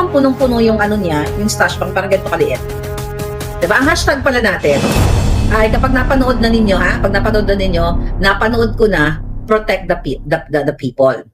bang punong-puno yung ano niya, yung stash bank, parang ganito kaliit. Diba? Ang hashtag pala natin ay kapag napanood na ninyo, pag napanood na ninyo, napanood ko na, protect the people.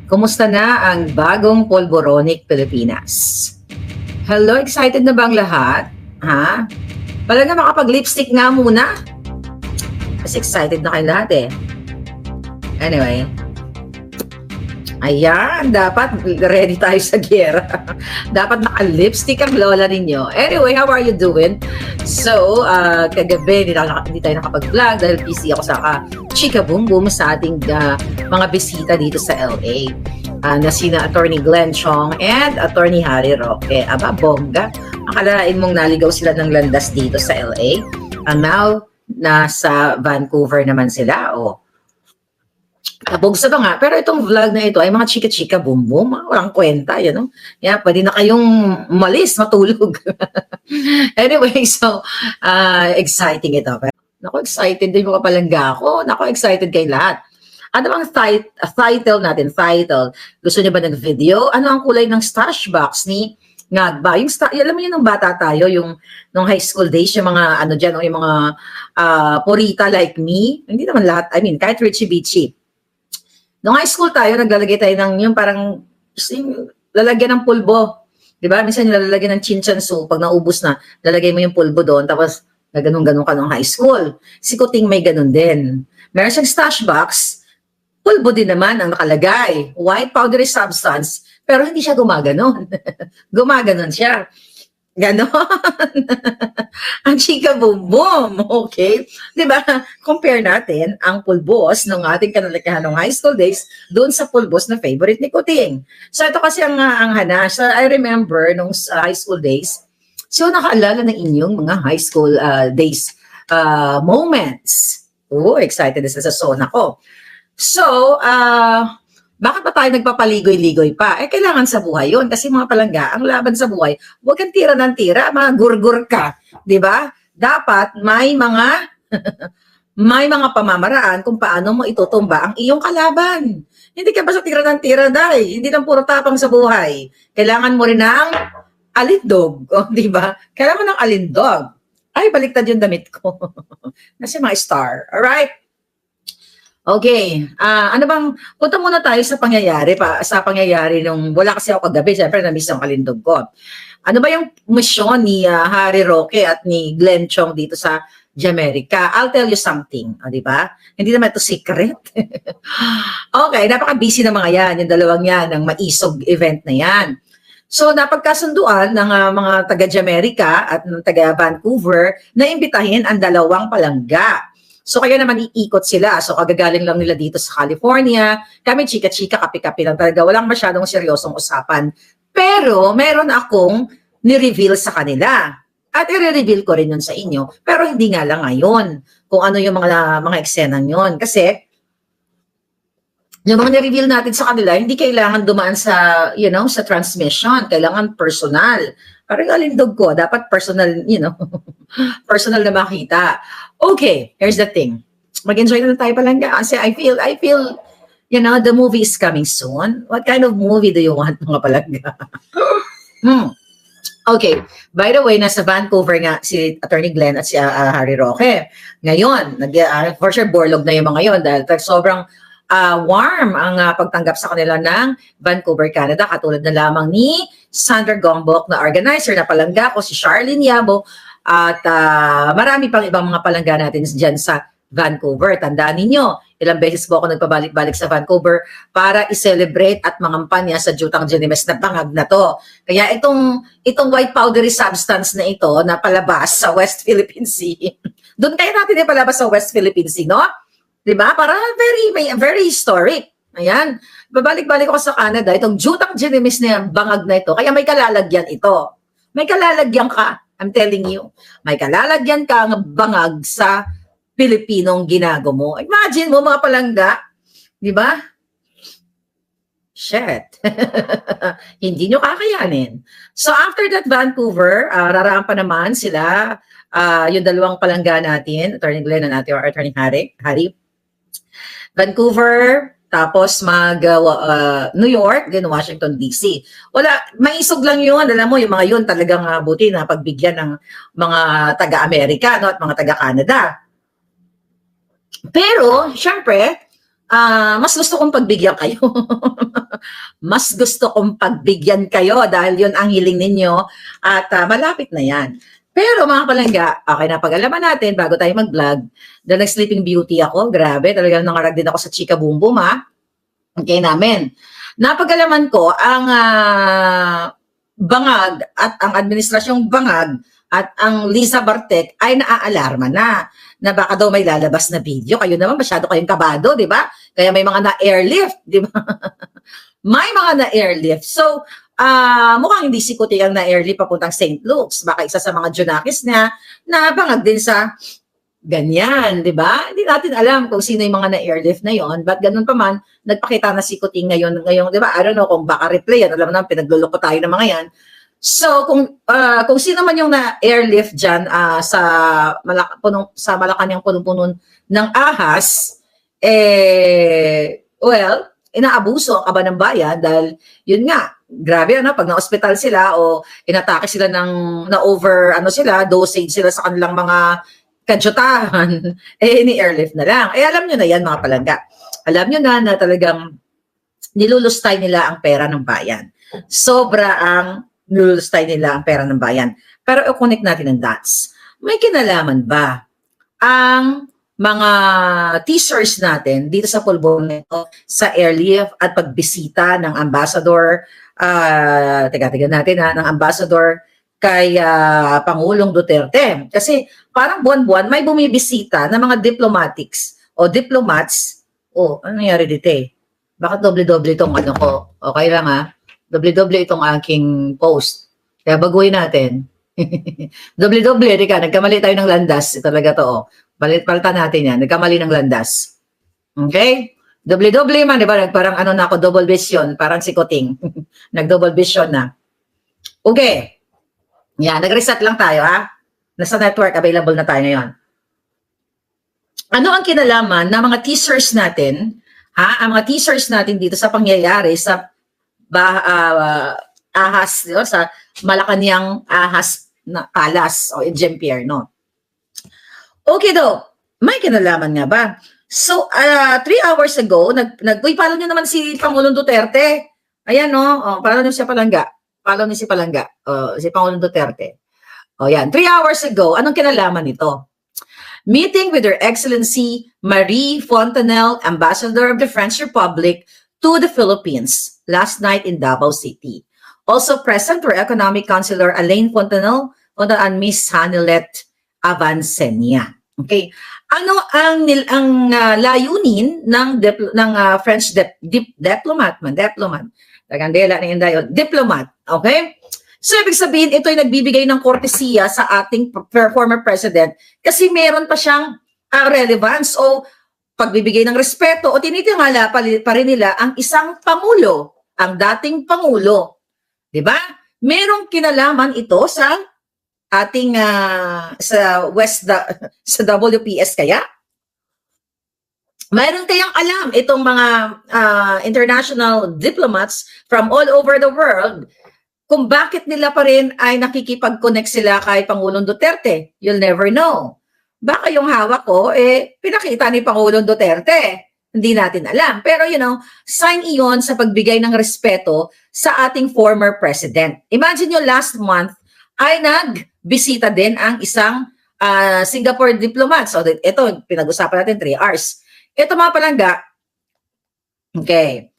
Kumusta na ang bagong Polvoronic Pilipinas? Hello, excited na bang lahat? Ha? Talaga makapag-lipstick nga muna? Kasi excited na kayo lahat eh. Anyway. Ayan, dapat ready tayo sa gera. Dapat naka-lipstick ang lola ninyo. Anyway, how are you doing? So, kagabi, hindi tayo nakapag-vlog dahil busy ako sa chika boom boom sa ating mga bisita dito sa LA. Na sina Attorney Glenn Chong and Attorney Harry Roque. Aba, bongga. Akalain mong naligaw sila ng landas dito sa LA. And now, nasa Vancouver naman sila. Kabog sa nga. Pero itong vlog na ito ay mga chika-chika boom boom. Walang kwenta, you know? Yeah, pwede na kayong malis, matulog. Anyway, so, exciting ito. Naku, excited din mga palangga ko. Naku, excited kay lahat. Ano bang title natin? Title. Gusto niyo ba ng video? Ano ang kulay ng stash box ni Ngagba? Alam mo yun, nung bata tayo, nung high school days, yung mga, ano dyan, yung mga purita like me. Hindi naman lahat, I mean, kahit Richie Beachy. Nung high school tayo, naglalagay tayo ng yung parang lalagyan ng pulbo. Diba? Minsan nilalagyan ng chinchansu. Pag naubos na, lalagay mo yung pulbo doon. Tapos, ganun-ganun ka nung high school. Si Kuting may ganun din. Meron siyang stash box. Pulbo din naman ang nakalagay. White powdery substance. Pero hindi siya gumaganon. Gumaganon siya. Ganon. Ang chika boom boom. Okay? Diba? Compare natin ang pulbos ng ating kanalakahan ng high school days doon sa pulbos na favorite ni Kuting. So ito kasi ang hanas. I remember nung high school days, so nakaalala ng inyong mga high school days moments. Excited na sa zona ko. So, bakit pa tayo nagpapaligoy-ligoy pa? Kailangan sa buhay yun. Kasi mga palangga, ang laban sa buhay, huwag kang tira ng tira, mga gurgur ka. Diba? Dapat may mga may mga pamamaraan kung paano mo itutumba ang iyong kalaban. Hindi ka basta tira ng tira, day. Hindi lang puro tapang sa buhay. Kailangan mo rin ng alindog. Diba? Kailangan mo ng alindog. Ay, baliktad yung damit ko. Kasi mga star. Alright? Okay, ano bang, punta muna tayo sa pangyayari nung, wala kasi ako kagabi, syempre na-miss ang kalindog ko. Ano ba yung misyon ni Harry Roque at ni Glenn Chong dito sa Jamaica? I'll tell you something, di ba? Hindi naman ito secret. Okay, napaka-busy ng mga yan, yung dalawang yan, ng maisog event na yan. So, napagkasunduan ng mga taga-Jamaica at ng taga-Vancouver na imbitahin ang dalawang palangga. So, kaya naman iikot sila. So, kagagaling lang nila dito sa California. Kami chika-chika, kapi-kapi lang talaga. Walang masyadong seryosong usapan. Pero, meron akong ni-reveal sa kanila. At i-reveal ko rin yun sa inyo. Pero hindi nga lang ngayon kung ano yung mga eksenang yun. Kasi, yung mga ni-reveal natin sa kanila, hindi kailangan dumaan sa, sa transmission. Kailangan personal. Parang alindog ko, dapat personal, personal na makita. Okay, here's the thing. Mag-enjoy na tayo palangga. Kasi I feel, the movie is coming soon. What kind of movie do you want, mga palangga? Okay, by the way, nasa Vancouver nga si Attorney Glenn at si Harry Roque. Ngayon, for sure, borlog na yung mga yun dahil sobrang warm ang pagtanggap sa kanila ng Vancouver, Canada. Katulad na lamang ni Sandra Gombok na organizer na palangga ko, si Charlene Yabo, at marami pang ibang mga palangga natin dyan sa Vancouver. Tandaan ninyo, ilang beses po ako nagpabalik-balik sa Vancouver para i-celebrate at mangampanya sa Jutang Ginimes na bangag na to. Kaya itong white powdery substance na ito na palabas sa West Philippine Sea, doon kayo natin ipalabas sa West Philippine Sea, no? Diba? Para very historic. Ayan. Babalik-balik ako sa Canada. Itong Jutang Ginimes na bangag na ito. Kaya may kalalagyan ito. May kalalagyan ka. I'm telling you. May kalalagyan ka ng bangag sa Pilipinong ginago mo. Imagine mo mga palangga, di ba? Shit. Hindi nyo kakayanin. So after that Vancouver, raraan pa naman sila, yung dalawang palangga natin, Attorney Glenn at Attorney Harry. Vancouver, tapos New York, then Washington DC. Wala, maisog lang yun. Alam mo, yung mga yun talagang buti na pagbigyan ng mga taga-Amerika, no, at mga taga-Canada. Pero, syempre, mas gusto kong pagbigyan kayo. Mas gusto kong pagbigyan kayo dahil yun ang hiling ninyo at malapit na yan. Pero mga palangga, okay na pag-alaman natin bago tayo mag-vlog, dahil nag-sleeping beauty ako, grabe, talagang nangarag din ako sa Chika Boom Boom, ha? Okay namin. Napag-alaman ko, ang bangag at ang administrasyong bangag at ang Lisa Bartek ay naaalarma na baka daw may lalabas na video. Kayo naman, masyado kayong kabado, di ba? Kaya may mga na-airlift, di ba? May mga na-airlift. So, mukhang hindi si Kuti ang na-airlift papuntang St. Luke's. Baka isa sa mga Junakis niya na bangag din sa ganyan, di ba? Hindi natin alam kung sino yung mga na-airlift na yon. But ganun pa man, nagpakita na si Kuti ngayon, di ba? I don't know kung baka replay yan. Alam mo naman, pinagluloko tayo ng mga yan. So, kung sino man yung na-airlift dyan sa Malacanang punong-punon ng ahas, well, inaabuso ang kaban ng bayan dahil yun nga, grabe pag na-hospital sila o inatake sila ng na-over, dosage sila sa kanilang mga kadyutahan, ni-airlift na lang. Alam nyo na yan mga palangga. Alam nyo na talagang nilulustay nila ang pera ng bayan. Sobra ang nilulustay nila ang pera ng bayan. Pero i-connect natin ang dots. May kinalaman ba ang mga teasers natin dito sa Pulbonito sa airlift at pagbisita ng ambassador, tiga natin ng ambassador kay Pangulong Duterte? Kasi parang buwan-buwan may bumibisita ng mga diplomats. Ano nangyari dito Bakit doble-doble itong ko? Okay lang doble-doble itong aking post. Kaya baguhin natin. Doble-doble, nagkamali tayo ng landas. Talaga to, palitan natin yan. Nagkamali ng landas. Okay? Doble-doble man, di ba? Parang na ako, double vision. Parang si Kuting. Nag-double vision na. Okay. Yan, nag-reset lang tayo, Nasa network, available na tayo ngayon. Ano ang kinalaman ng mga teasers natin, Ang mga teasers natin dito sa pangyayari sa ahas, sa Malacanang ahas na kalas o Jean-Pierre, no? Okay daw, may kinalaman nga ba? So, 3 hours ago, follow nyo naman si Pangulong Duterte. Ayan, no? Follow nyo si Palangga. Si Pangulong Duterte. Yan. 3 hours ago, anong kinalaman nito? Meeting with Her Excellency Marie Fontanelle, Ambassador of the French Republic to the Philippines last night in Davao City. Also present were Economic Counselor Alain Fontanelle and Miss Hanilet Avancenia. Okay. Ano ang layunin ng French diplomat? Diplomat. Okay? So, ibig sabihin, ito ay nagbibigay ng kortesiya sa ating former president kasi meron pa siyang relevance o pagbibigay ng respeto o tinitingala pa rin nila ang isang pangulo, ang dating pangulo. Diba? Merong kinalaman ito sa ating sa WPS kaya? Mayroon kayang alam itong mga international diplomats from all over the world kung bakit nila pa rin ay nakikipag-connect sila kay Pangulong Duterte. You'll never know. Baka yung hawak ko, pinakita ni Pangulong Duterte. Hindi natin alam. Pero sign iyon sa pagbigay ng respeto sa ating former president. Imagine nyo last month ay nagbisita din ang isang Singapore diplomat. So ito, pinag-usapan natin 3 hours. Ito mga palangga, okay,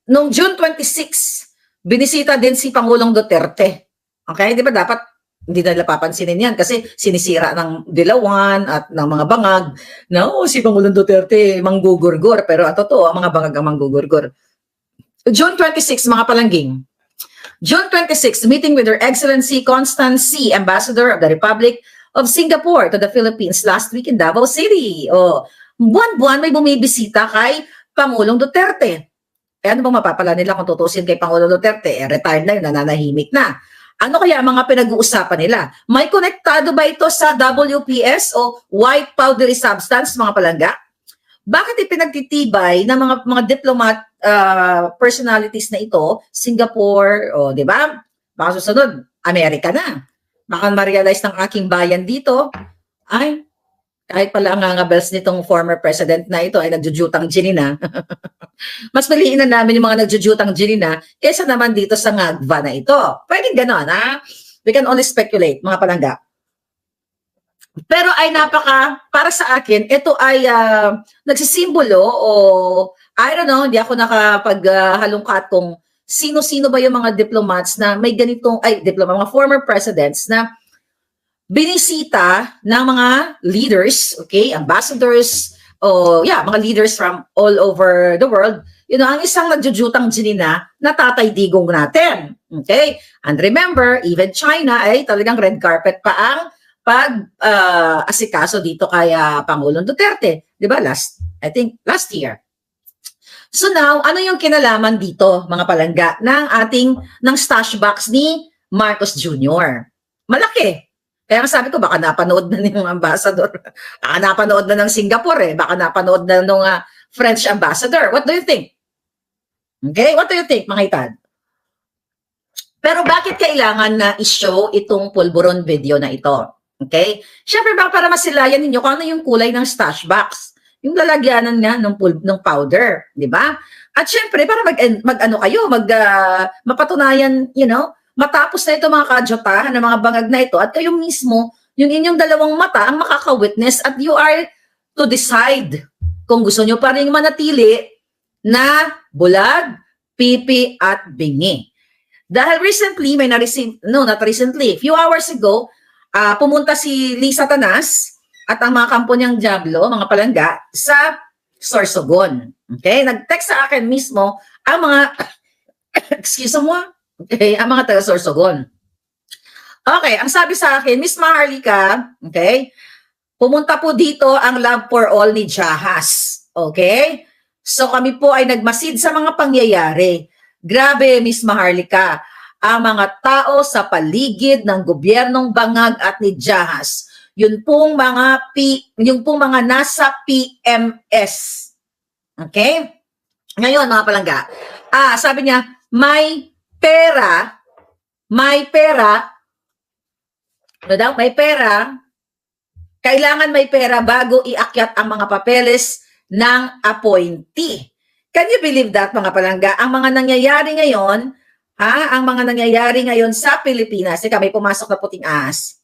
noong June 26, binisita din si Pangulong Duterte. Okay, di ba dapat hindi nila papansinin yan kasi sinisira ng dilawan at ng mga bangag na si Pangulong Duterte manggugurgur, pero ang totoo, ang mga bangag ang manggugurgur. June 26, mga palangging. June 26, meeting with Her Excellency Constance C., Ambassador of the Republic of Singapore to the Philippines last week in Davao City. O, buwan-buwan may bumibisita kay Pangulong Duterte. Eh ano bang mapapala nila kung tutusin kay Pangulong Duterte? Eh retired na yun, nananahimik na. Ano kaya ang mga pinag-uusapan nila? May konektado ba ito sa WPS o white powdery substance, mga palangga? Bakit ipinagtitibay ng mga diplomat personalities na ito, Singapore, o di ba? Baka susunod, Amerika na. Baka ma-realize ng aking bayan dito, ay, kahit pala ang ngangabels nitong former president na ito ay nagjujutang ginina, mas maliin na namin yung mga nagjujutang ginina kaysa naman dito sa ngagva na ito. Pwedeng ganon, ha? We can only speculate, mga palangga. Pero ay para sa akin, ito ay nagsisimbolo o, I don't know, hindi ako nakapaghalungkat kung sino-sino ba yung mga diplomats na may ganitong, mga former presidents na binisita ng mga leaders, okay, ambassadors, mga leaders from all over the world, ang isang nagjujutang ginina na Tatay Digong natin, okay? And remember, even China ay talagang red carpet pa ang asikaso dito kay Pangulong Duterte, di ba? Last year. So now, ano yung kinalaman dito, mga palangga, ng stash box ni Marcos Jr.? Malaki. Kaya sabi ko, baka napanood na ng ambassador. Baka napanood na ng Singapore, baka napanood na ng French ambassador. What do you think? Okay, what do you think, mga hitad? Pero bakit kailangan na i-show itong pulburon video na ito? Okay? Siyempre, para masilayan ninyo kung ano yung kulay ng stash box. Yung lalagyanan niya ng powder, di ba? At syempre, para mapatunayan, matapos na ito mga kadyotahan ng mga bangag na ito at kayo mismo, yung inyong dalawang mata ang makaka-witness at you are to decide kung gusto nyo pa rin manatili na bulag, pipi, at bingi. Dahil recently, a few hours ago, pumunta si Lisa Tanas at ang mga kampo niyang Diablo, mga palangga, sa Sorsogon. Okay? Nag-text sa akin mismo ang mga, okay, ang mga taga Sorsogon. Okay, ang sabi sa akin, Miss Maharlika, okay, pumunta po dito ang Love for All ni Jahas. Okay? So kami po ay nagmasid sa mga pangyayari. Grabe, Miss Maharlika, ang mga tao sa paligid ng gobyernong Bangag at ni Jahas, yung pong mga nasa PMS. Okay? Ngayon, mga palangga, sabi niya, may pera, kailangan may pera bago iakyat ang mga papeles ng appointee. Can you believe that, mga palangga? Ang mga nangyayari ngayon sa Pilipinas, may pumasok na puting ahas.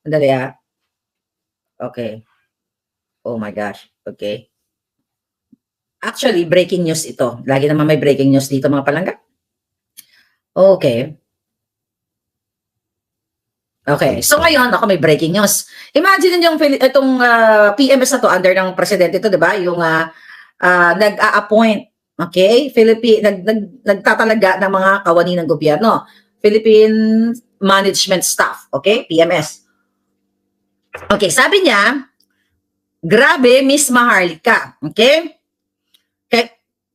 Andali, okay. Oh my gosh. Okay. Actually, breaking news ito. Lagi naman may breaking news dito, mga palangga. Okay. Okay. So ngayon, ako may breaking news. Imagine yung itong PMS na to under ng presidente ito, 'di ba? Yung nag-a-appoint, okay? Nagtatalaga ng mga kawani ng gobyerno. Philippine Management Staff, okay? PMS. Okay, sabi niya, grabe, Miss Maharlika, okay?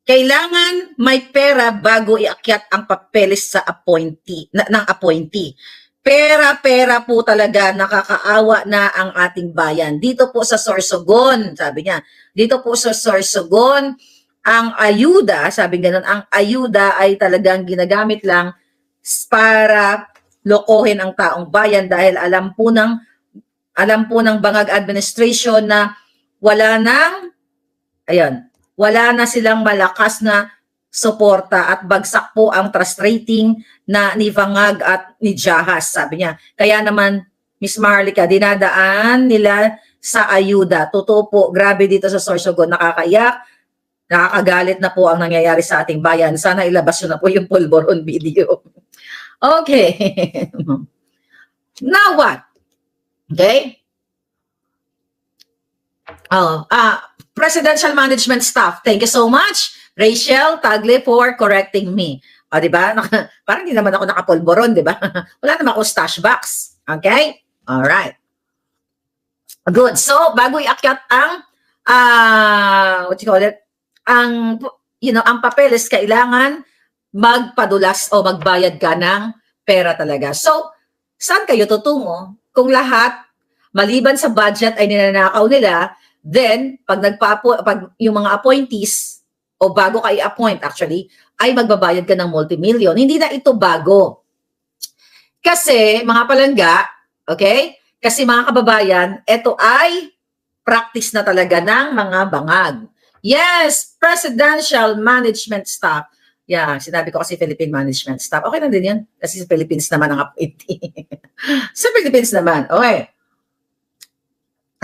Kailangan may pera bago iakyat ang papeles sa appointee, ng appointee. Pera po talaga, nakakaawa na ang ating bayan. Dito po sa Sorsogon, sabi niya, dito po sa Sorsogon, ang ayuda, sabi ganun, ang ayuda ay talagang ginagamit lang para lokohin ang taong bayan dahil alam po ng Bangag Administration na wala na silang malakas na suporta at bagsak po ang trust rating na ni Bangag at ni Jahas, sabi niya. Kaya naman, Miss Maharlika, dinadaan nila sa ayuda. Totoo po, grabe dito sa Sorsogon, nakakaiyak, nakakagalit na po ang nangyayari sa ating bayan. Sana ilabas nyo na po yung pulburon video. Okay. Now what? Okay? Presidential Management Staff, thank you so much, Rachel Tagle, for correcting me. O, diba? Parang hindi naman ako nakapulboron, diba? Wala naman ako stash box. Okay? Alright. Good. So, bago iakyat ang, what you call it, ang, ang papeles, kailangan magpadulas o magbayad ka ng pera talaga. So, saan kayo tutungo? Kung lahat, maliban sa budget ay ninanakaw nila, then, pag yung mga appointees, o bago ka i-appoint actually, ay magbabayad ka ng multimillion. Hindi na ito bago. Kasi, mga palangga, okay? Kasi mga kababayan, ito ay practice na talaga ng mga bangag. Yes, presidential management staff. Yeah, sinabi ko kasi Philippine management staff. Okay lang din yan. Kasi sa Philippines naman ang appointee. Sa Philippines naman. Okay.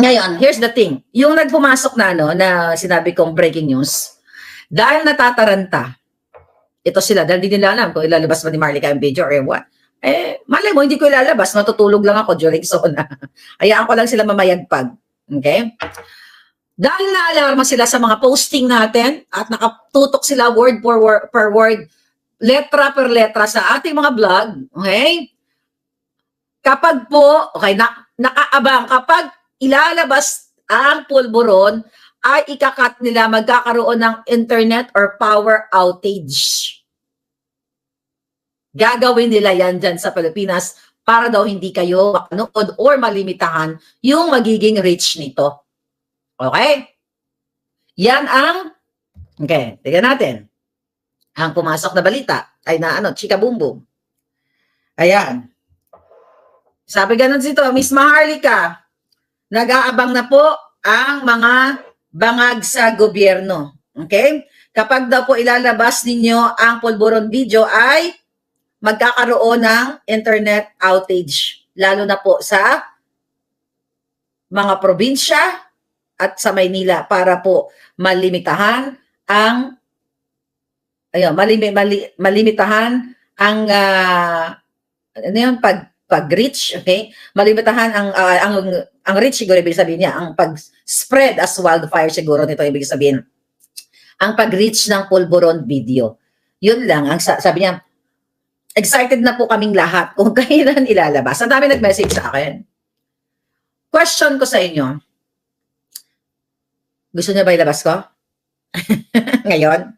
Ngayon, here's the thing. Yung nagpumasok na, na sinabi kong breaking news, dahil natataranta, ito sila, dahil hindi nila alam kung ilalabas ba ni Marlica yung video or what. Malay mo, hindi ko ilalabas. Matutulog lang ako during zona. Hayaan ko lang sila mamayagpag. Okay? Dahil naalarma sila sa mga posting natin at nakatutok sila word per word, letra per letra sa ating mga vlog. Okay? Kapag po, okay, nakaabang, kapag ilalabas ang pulburon, ay ikakat nila magkakaroon ng internet or power outage. Gagawin nila yan dyan sa Pilipinas para daw hindi kayo makanood or malimitahan yung magiging reach nito. Okay? Yan ang, okay, tignan natin. Ang pumasok na balita ay chika boom boom. Ayan. Sabi ganun dito, Miss Maharlika, nag-aabang na po ang mga bangag sa gobyerno. Okay? Kapag daw po ilalabas ninyo ang pulburon video ay magkakaroon ng internet outage. Lalo na po sa mga probinsya at sa Maynila para po malimitahan ang malimitahan ang pag-reach, okay? Malimitahan ang reach siguro ibig sabihin niya, ang pag-spread as wildfire siguro nito ibig sabihin. Ang pag-reach ng pulburon video. Yun lang ang sabi niya. Excited na po kaming lahat kung kailan ilalabas. Ang dami nag-message sa akin. Question ko sa inyo. Gusto niya ba ilabas ko? Ngayon?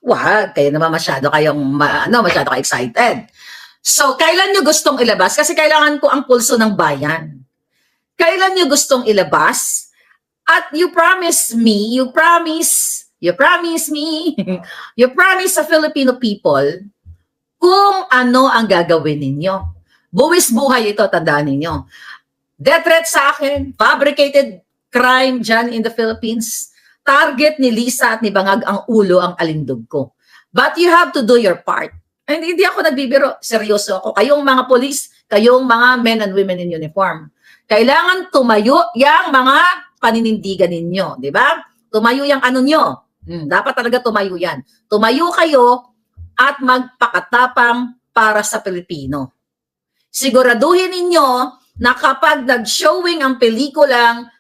Wag, kayo naman masyado masyado ka-excited. So, kailan nyo gustong ilabas? Kasi kailangan ko ang pulso ng bayan. Kailan nyo gustong ilabas? At you promise sa Filipino people kung ano ang gagawin ninyo. Buwis buhay ito, tandaan ninyo. Death threat sa akin, fabricated crime dyan in the Philippines. Target ni Lisa at ni Bangag ang ulo, ang alindog ko. But you have to do your part. And hindi ako nagbibiro, seryoso ako. Kayong mga police, kayong mga men and women in uniform. Kailangan tumayo yung mga paninindigan ninyo, di ba? Tumayo yung nyo. Dapat talaga tumayo yan. Tumayo kayo at magpakatapang para sa Pilipino. Siguraduhin ninyo na kapag nag-showing ang pelikulang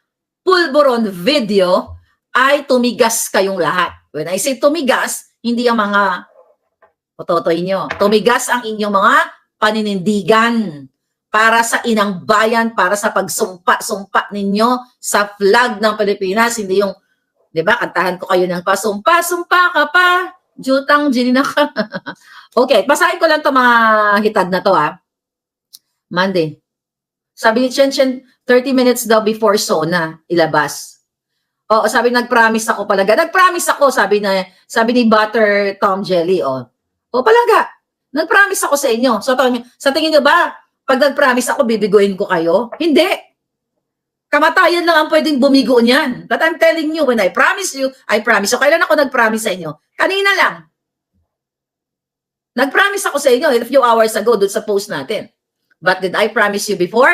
Pulburon video, ay tumigas kayong lahat. When I say tumigas, hindi ang mga pototoy nyo. Tumigas ang inyong mga paninindigan para sa inang bayan, para sa pagsumpa-sumpa ninyo sa flag ng Pilipinas. Hindi yung, di ba, kantahan ko kayo ng pasumpa-sumpa ka pa, jutang ginina ka. Okay, basahin ko lang to mga hitad na to Monday. Sabi ni Chen, 30 minutes daw before Sona ilabas. Oo, sabi nag-promise ako palaga. Nag-promise ako, sabi ni Butter Tom Jelly, O palaga, nag-promise ako sa inyo. So, sa tingin nyo ba, pag nag-promise ako, bibiguin ko kayo? Hindi. Kamatayan lang ang pwedeng bumigo niyan. But I'm telling you, when I promise you, I promise. So, kailan ako nag-promise sa inyo? Kanina lang. Nag-promise ako sa inyo a few hours ago doon sa post natin. But did I promise you before?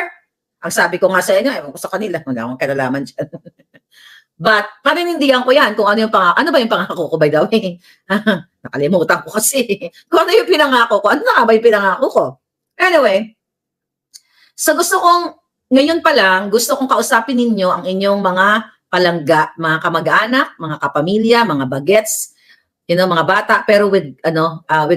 Ang sabi ko nga sa inyo, ewan ko sa kanila, wala akong kalalaman dyan. But, paninindigan ko yan kung ano ba yung pangako ko by the way. Nakalimutan ko kasi. Kung ano yung pinangako ko, ano na ba yung pinangako ko? Anyway, so ngayon pa lang, gusto kong kausapin ninyo ang inyong mga palangga, mga kamag-anak, mga kapamilya, mga bagets, mga bata, pero with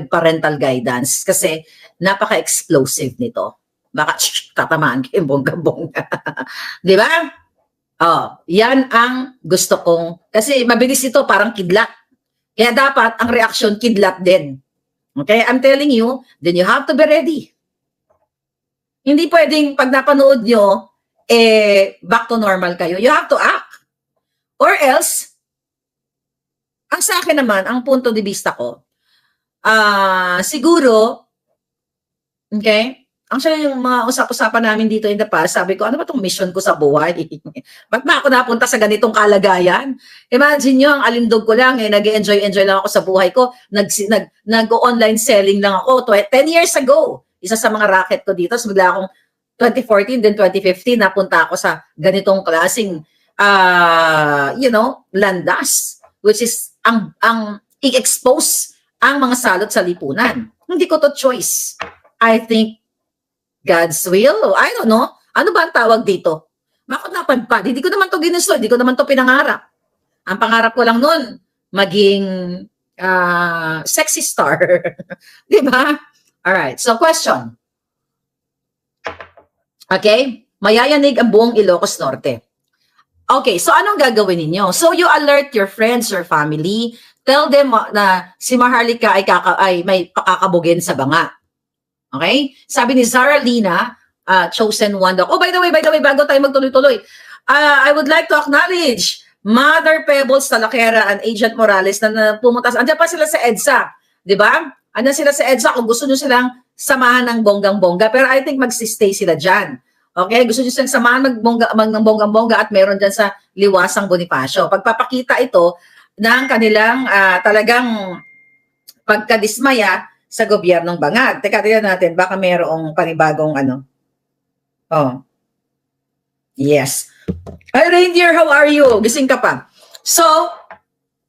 parental guidance kasi napaka-explosive nito. baka tatamaan kayo bongga-bongga. Di ba? Oh, yan ang gusto kong, kasi mabilis ito, parang kidlat. Kaya dapat ang reaksyon kidlat din. Okay? I'm telling you, then you have to be ready. Hindi pwedeng pag napanood nyo, back to normal kayo. You have to act. Or else, ang sa akin naman, ang punto de vista ko, siguro, okay, actually yung mga usap-usapan namin dito in the past, sabi ko, ano ba itong mission ko sa buhay? Ba't ba ako napunta sa ganitong kalagayan? Imagine nyo, ang alindog ko lang, nag-enjoy lang ako sa buhay ko, nag-online selling lang ako, 10 years ago, isa sa mga racket ko dito, so bigla akong 2014, then 2015, napunta ako sa ganitong klaseng, landas, which is ang i-expose ang mga salot sa lipunan. Hindi ko to choice. I think God's will. I don't know. Ano ba ang tawag dito? Bakit napadpad? Hindi ko naman to ginusto. Hindi ko naman to pinangarap. Ang pangarap ko lang nun, maging sexy star. Di ba? Alright. So, question. Okay? Mayayanig ang buong Ilocos Norte. Okay, so anong gagawin ninyo? So you alert your friends, your family, tell them na si Maharlika ay may pakakabugin sa banga. Okay? Sabi ni Zara Lina, chosen one daw. Oh, by the way, bago tayo magtuloy-tuloy, I would like to acknowledge Mother Pebbles Talaquera and Agent Morales na pumunta. Andiyan pa sila sa EDSA. Di ba? Andiyan sila sa EDSA kung gusto nyo silang samahan ng bonggang-bongga. Pero I think magsistay sila dyan. Okay, gusto nyo silang samahan ng bonggang-bongga at meron dyan sa Liwasang Bonifacio. Pagpapakita ito ng kanilang talagang pagkadismaya sa gobyernong Bangag. Teka, tignan natin, baka merong panibagong ano. Oh. Yes. Hi, Reindeer, how are you? Gising ka pa. So,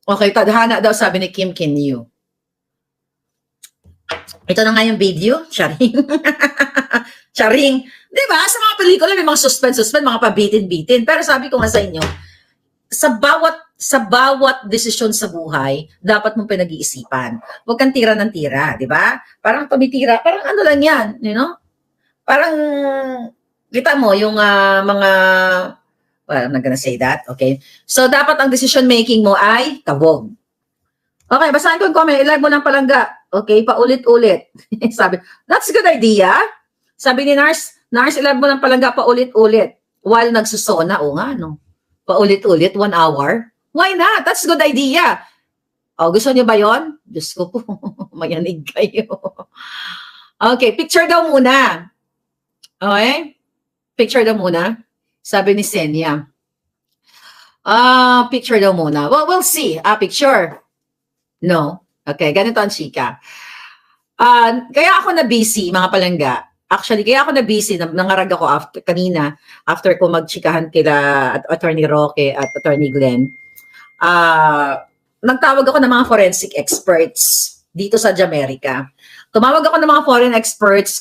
okay, tadhana daw sabi ni Kim Kinyu. Ito na nga yung video. Charing. Charing. Di ba? Sa mga pelikula, may mga suspense, mga pabitin-bitin. Pero sabi ko nga sa inyo, sa bawat desisyon sa buhay, dapat mong pinag-iisipan. Huwag kang tira ng tira, di ba? Parang tumitira, parang ano lang yan, you know? Parang, kita mo, yung mga, well, I'm not gonna say that, okay? So, dapat ang decision making mo ay kabog. Okay, basahin ko yung comment, ilag mo ng palangga. Okay, paulit-ulit. Sabi, that's a good idea. Sabi ni Nars, ilag mo ng palangga paulit-ulit. While nagsusona, o nga, no? Paulit-ulit, 1 hour. Why not? That's a good idea. O, gusto niyo ba yon? Diyos ko po, mayanig kayo. Okay, picture daw muna. Okay? Picture daw muna. Sabi ni Senya. Picture daw muna. Well, we'll see. Picture. No. Okay, ganito ang chika. Kaya ako na-busy, mga palangga. Actually, kaya ako na-busy, nangarag ako after ko magchikahan kila Attorney Roque at Attorney Glenn. Nagtawag ako ng mga forensic experts dito sa Jamaica. Tumawag ako ng mga foreign experts,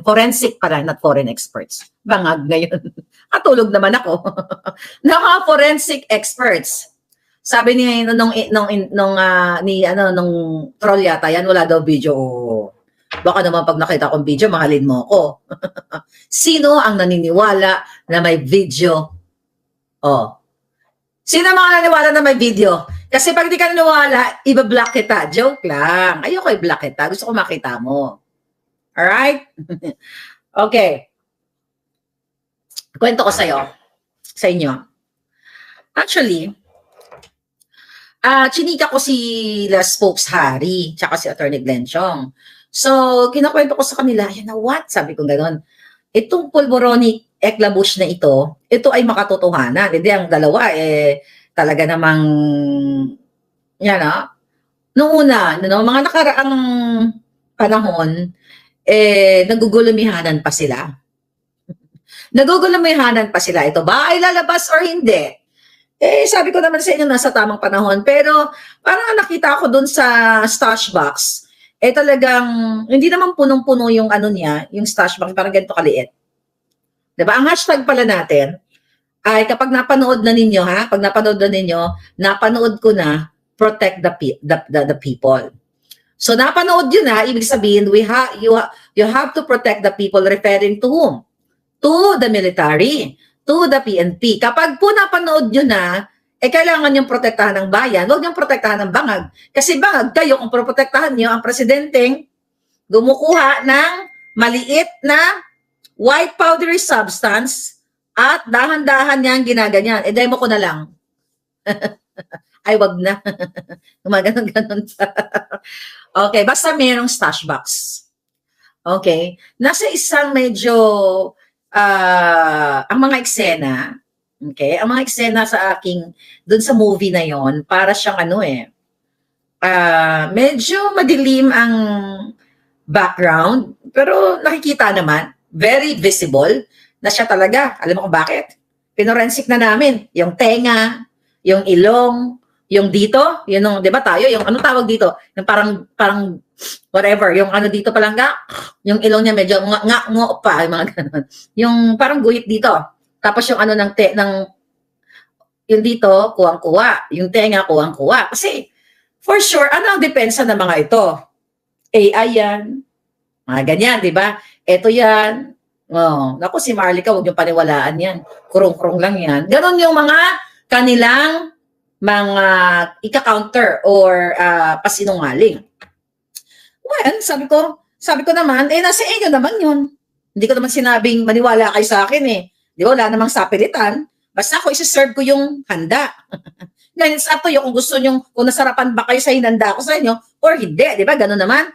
forensic pala, not foreign experts. Bangag ngayon. Katulog naman ako. ng mga forensic experts. Sabi niya nung troll yata yan, wala daw video. Baka naman pag nakita kong video, mahalin mo ako. Sino ang naniniwala na may video? Oh. Sino mga naniniwala na may video? Kasi pag di ka naniniwala, iba-block kita. Joke lang. Ayoko i-block kita. Gusto ko makita mo. Alright? Okay. Kwento ko sa inyo. Actually, chinika ko si Las Spokes Harry, tsaka si Attorney Glenn Chong. So, kinakwento ko sa kanila, you know what? Sabi ko gano'n, itong pulboronic eclabush na ito ay makatotohanan. Hindi, ang dalawa, talaga namang, noong una, mga nakaraang panahon, nagugulumihanan pa sila. Nagugulumihanan pa sila. Ito ba ay lalabas or hindi? Sabi ko naman sa inyo, nasa tamang panahon. Pero, parang nakita ko dun sa stash box, talagang, hindi naman punong-puno yung niya, yung stash box, parang ganito kaliit. Diba? Ang hashtag pala natin, ay kapag napanood na ninyo, napanood ko na, protect the people. So napanood yun na, ibig sabihin you have to protect the people, referring to whom? To the military, to the PNP. Kapag po napanood nyo na, kailangan yung protektahan ng bayan, huwag yung protektahan ng bangag. Kasi bangag kayo, kung protektahan nyo ang presidenteng gumukuha ng maliit na white powdery substance at dahan-dahan niyang ginaganyan. Demo ko na lang. Ay, wag na. Gumaganon-ganon pa. Okay, basta mayroong stash box. Okay? Nasa isang medyo ang mga eksena, okay? Ang mga eksena sa aking dun sa movie na yon, para siyang medyo madilim ang background, pero nakikita naman, very visible na siya talaga. Alam mo kung bakit? Pinorensic na namin yung tenga, yung ilong, yung dito, yun yung, 'di ba tayo, yung ano tawag dito, yung parang whatever, yung ano dito palangga, yung ilong niya medyo ngo pa, yung mga ganun. Yung parang guhit dito. Tapos yung ano ng yung dito, kuwang-kuwa, yung tenga kuwang-kuwa. Kasi for sure, ano ang depensa ng mga ito? AI yan. Mga ganyan, 'di ba? Ito yan. Oh, naku si Marlica, huwag yung paniwalaan yan. Kurong-kurong lang yan. Ganon yung mga kanilang mga ika-counter or pasinungaling. Well, sabi ko naman, nasa inyo naman yun. Hindi ko naman sinabing maniwala kayo sa akin eh. Di ba, wala namang sapilitan. Basta ako isi-serve ko yung handa. Ngayon, it's up to you kung gusto nyo, kung nasarapan ba kayo sa hinanda ko sa inyo or hindi. Di ba, gano'n naman.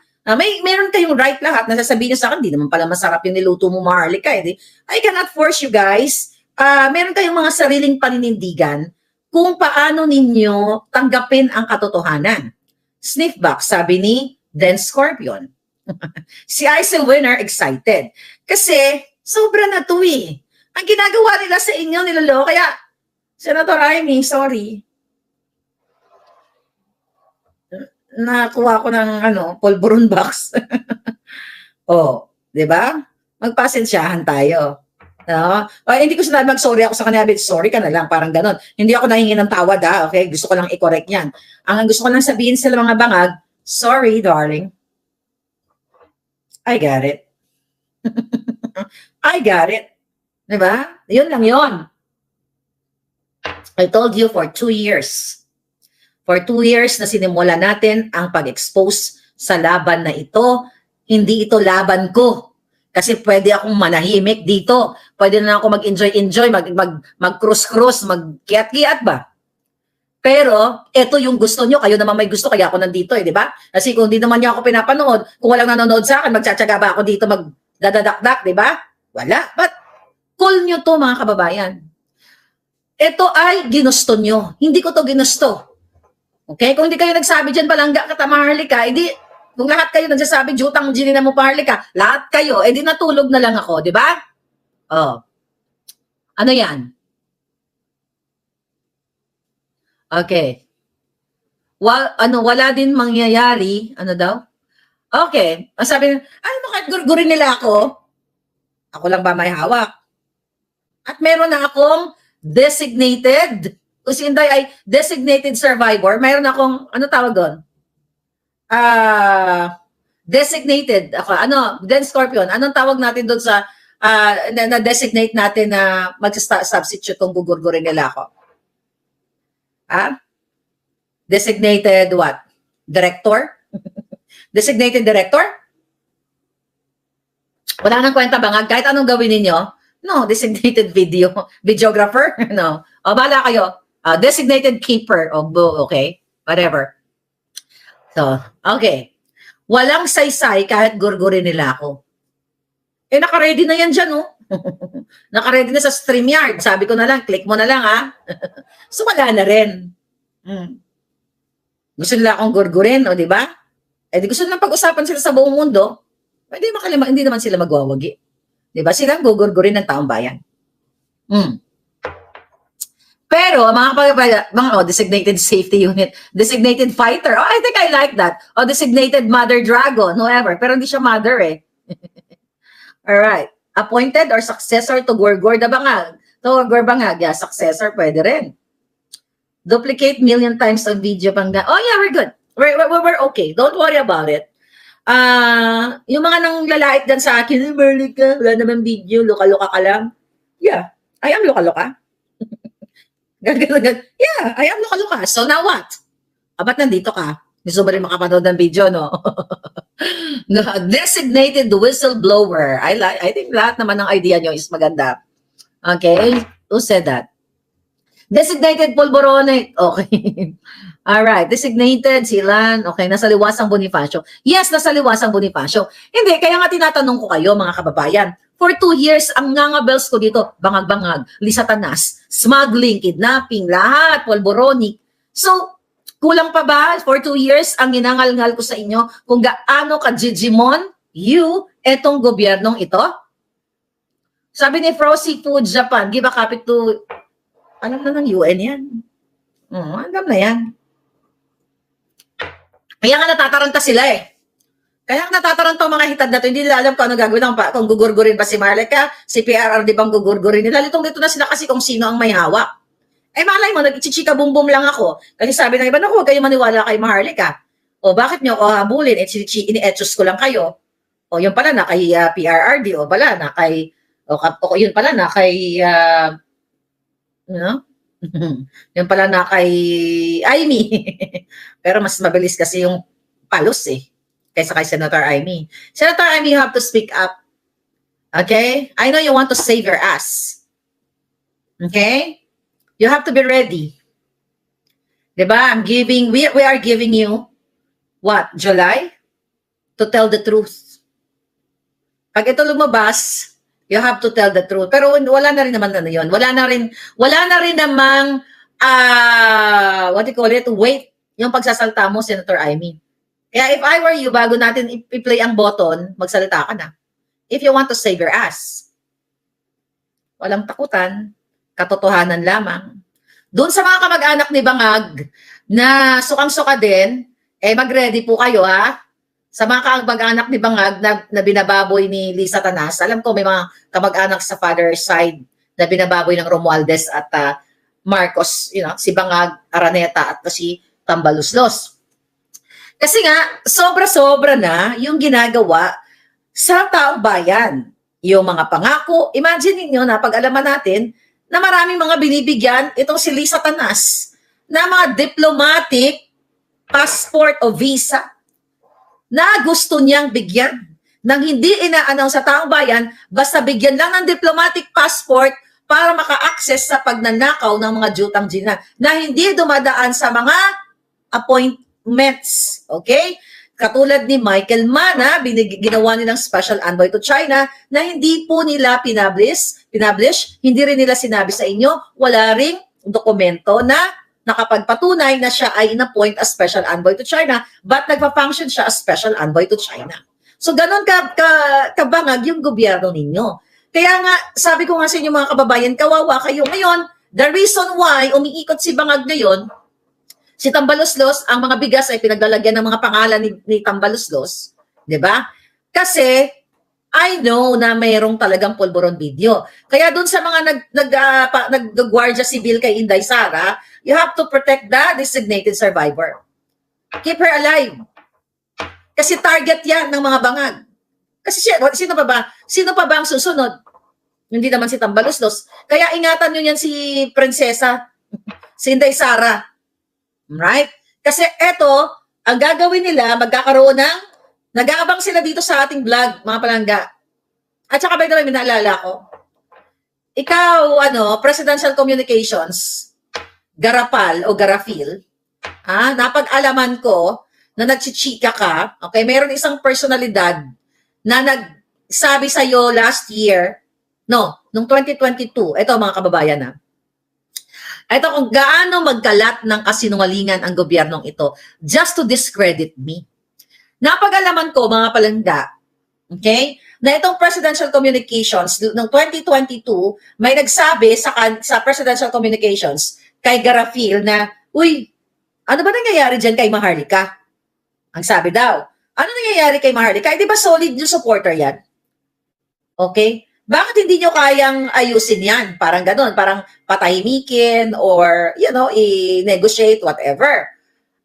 Meron kayong right lahat na sasabihin nyo sa akin, di naman pala masarap yung niluto mo, Maharlika. I cannot force you guys. Meron kayong mga sariling paninindigan kung paano ninyo tanggapin ang katotohanan. Sniff box, sabi ni Dan Scorpion. Si Isel Winner, excited. Kasi, sobra na to eh. Ang ginagawa nila sa inyo, nilolo. Kaya, Senator Amy, sorry. Nakuha ko ng, polvoron box. Oh, di ba? Magpasensyahan tayo. No? Hindi ko sinabi mag-sorry ako sa kanya, sorry ka na lang, parang ganon. Hindi ako nahingi ng tawad, okay? Gusto ko lang i-correct yan. Ang gusto ko lang sabihin sila mga bangag, sorry, darling. I got it. I got it. Diba? Yun lang yun. I told you for 2 years. For 2 years na sinimula natin ang pag-expose sa laban na ito. Hindi ito laban ko. Kasi pwede akong manahimik dito. Pwede na ako mag-enjoy, mag-cruise, mag-kiat-kiat ba? Pero, ito yung gusto nyo. Kayo naman may gusto, kaya ako nandito di ba? Kasi kung hindi naman niyo ako pinapanood, kung walang nanonood sa akin, magtsatsaga ba ako dito magdadakdak, di ba? Wala. But, cool nyo to mga kababayan. Ito ay ginusto nyo. Hindi ko to ginusto. Okay? Kung hindi kayo nagsabi dyan, palangga ka, Maharlika, edi, kung lahat kayo nagsasabi, jutang ginina mo, Maharlika, lahat kayo, edi natulog na lang ako, di ba? Oh. Ano yan? Okay. Wala din mangyayari, ano daw? Okay. Ang sabi, mo kahit gurgurin nila ako, ako lang ba may hawak? At meron na akong designated, kasi Inday ay designated survivor, meron akong, ano tawag doon? Designated, Dan Scorpion, anong tawag natin doon sa, na-designate natin na mag-substitute kung gugurgurin nila ako? Designated what? Director? Designated director? Wala nang kwenta bangag. Kahit anong gawin ninyo, no, designated videographer, no. O, bahala kayo. Designated keeper, okay, whatever. So, okay. Walang saysay kahit gurgurin nila ako. Naka-ready na yan dyan, oh. Naka-ready na sa StreamYard. Sabi ko na lang, click mo na lang, ha. So, wala na rin. Gusto nila akong gurgurin, o, di ba? Di gusto nilang pag-usapan sila sa buong mundo, hindi naman sila magwawagi. Di ba? Silang gugurgurin ng taong bayan. Pero, mga designated safety unit, designated fighter, I think I like that. O, designated mother dragon, whoever. Pero hindi siya mother, eh. Alright. Appointed or successor to Gorgor da Bangag. To Gorgor Bangag, successor, pwede rin. Duplicate million times ang video pang oh yeah, we're good. We're okay. Don't worry about it. Yung mga nang lalait dyan sa akin, Merlika, wala naman video, luka-luka ka lang. Yeah, I am luka-luka. Yeah, I am luka-luka. So now what? Ba't nandito ka? Gusto mo rin makapanood ng video, no? Designated whistleblower. I think lahat naman ng idea nyo is maganda. Okay? Who said that? Designated Polboronic. Okay. Alright. Designated sila. Okay. Nasa Liwasang Bonifacio. Yes, nasa Liwasang Bonifacio. Hindi. Kaya nga tinatanong ko kayo, mga kababayan. For 2 years, ang ngangabels ko dito, bangag-bangag, lisatanas, smuggling, kidnapping, lahat, Polboronic. So, kulang pa ba for 2 years ang ginangal-ngal ko sa inyo kung gaano ka-Digimon, etong gobyernong ito? Sabi ni Frozen Food Japan, give a copy to, alam na ng UN yan. Alam na yan. Kaya nga natataranta sila eh. Kaya nga natataranta ang mga hitad na ito, hindi nila alam kung ano gagawin kung gugurgurin ba si Marlica, si PRR, di bang gugurgurin nila. Litong dito na sila kasi kung sino ang may hawak. Malay mo, nag-chichika bum-bum lang ako. Kasi sabi ng iba, naku, huwag kayo maniwala kay Maharlika. O bakit nyo ako habulin? Ini-etchos ko lang kayo. O yun pala na kay PRRD. O pala na kay, yun pala na kay, yun pala na kay Amy. Pero mas mabilis kasi yung palos eh. Kaysa kay Senator Amy. Senator Amy, you have to speak up. Okay? I know you want to save your ass. Okay? You have to be ready. Diba? We are giving you, what, July? To tell the truth. Pag ito lumabas, you have to tell the truth. Pero wala na rin naman ano yun. Wala na rin namang, what do you call it, wait, yung pagsasalta mo, Senator Amy. Kaya if I were you, bago natin i-play ang button, magsalita ka na. If you want to save your ass. Walang takutan. Katotohanan lamang. Doon sa mga kamag-anak ni Bangag na sukang-suka din, mag-ready po kayo ha. Sa mga kamag-anak ni Bangag na binababoy ni Lisa Tanas, alam ko may mga kamag-anak sa father's side na binababoy ng Romualdez at Marcos, si Bangag, Araneta at si Tambaluslos. Kasi nga, sobra-sobra na yung ginagawa sa taong bayan. Yung mga pangako, imagine niyo na pag-alaman natin na maraming mga binibigyan itong si Lisa Tanas na mga diplomatic passport o visa na gusto niyang bigyan nang hindi ina-announce sa taong bayan, basta bigyan lang ng diplomatic passport para maka-access sa pagnanakaw ng mga jutang jina na hindi dumadaan sa mga appointments. Okay? Katulad ni Michael Mana, ginawa nilang special envoy to China na hindi po nila pinablish, hindi rin nila sinabi sa inyo, wala ring dokumento na nakapagpatunay na siya ay in-appoint as special envoy to China, but nagpa-function siya as special envoy to China. So ganon kabangag yung gobyerno ninyo. Kaya nga, sabi ko nga sa inyo mga kababayan, kawawa kayo ngayon. The reason why umiikot si Bangag ngayon, si Tambaluslos, ang mga bigas ay pinaglalagyan ng mga pangalan ni Tambaluslos, di ba? Kasi I know na mayroong talagang pulburon video. Kaya dun sa mga nag-guardia civil kay Inday Sara, you have to protect the designated survivor. Keep her alive. Kasi target yan ng mga bangag. Kasi sino pa ba ang susunod? Hindi naman si Tambaluslos. Kaya ingatan nyo yan si Prinsesa, si Inday Sara. Right? Kasi eto, ang gagawin nila, magkakaroon ng, nag-aabang sila dito sa ating vlog, mga palangga. At saka by the way, minaalala ko, ikaw, Presidential Communications, Garapal o Garafil, napag-alaman ko na nagchichika ka, okay, mayroon isang personalidad na nagsabi sa'yo last year, nung 2022, ito mga kababayan ito kung gaano magkalat ng kasinungalingan ang gobyernong ito just to discredit me. Napag-alaman ko, mga palangga, okay, na itong Presidential Communications, noong 2022, may nagsabi sa Presidential Communications kay Garafil na, uy, ano ba nangyayari dyan kay Maharlika? Ang sabi daw, ano nangyayari kay Maharlika? Di ba solid yung supporter yan? Okay? Bakit hindi nyo kayang ayusin yan? Parang ganun, parang patahimikin or, i-negotiate, whatever.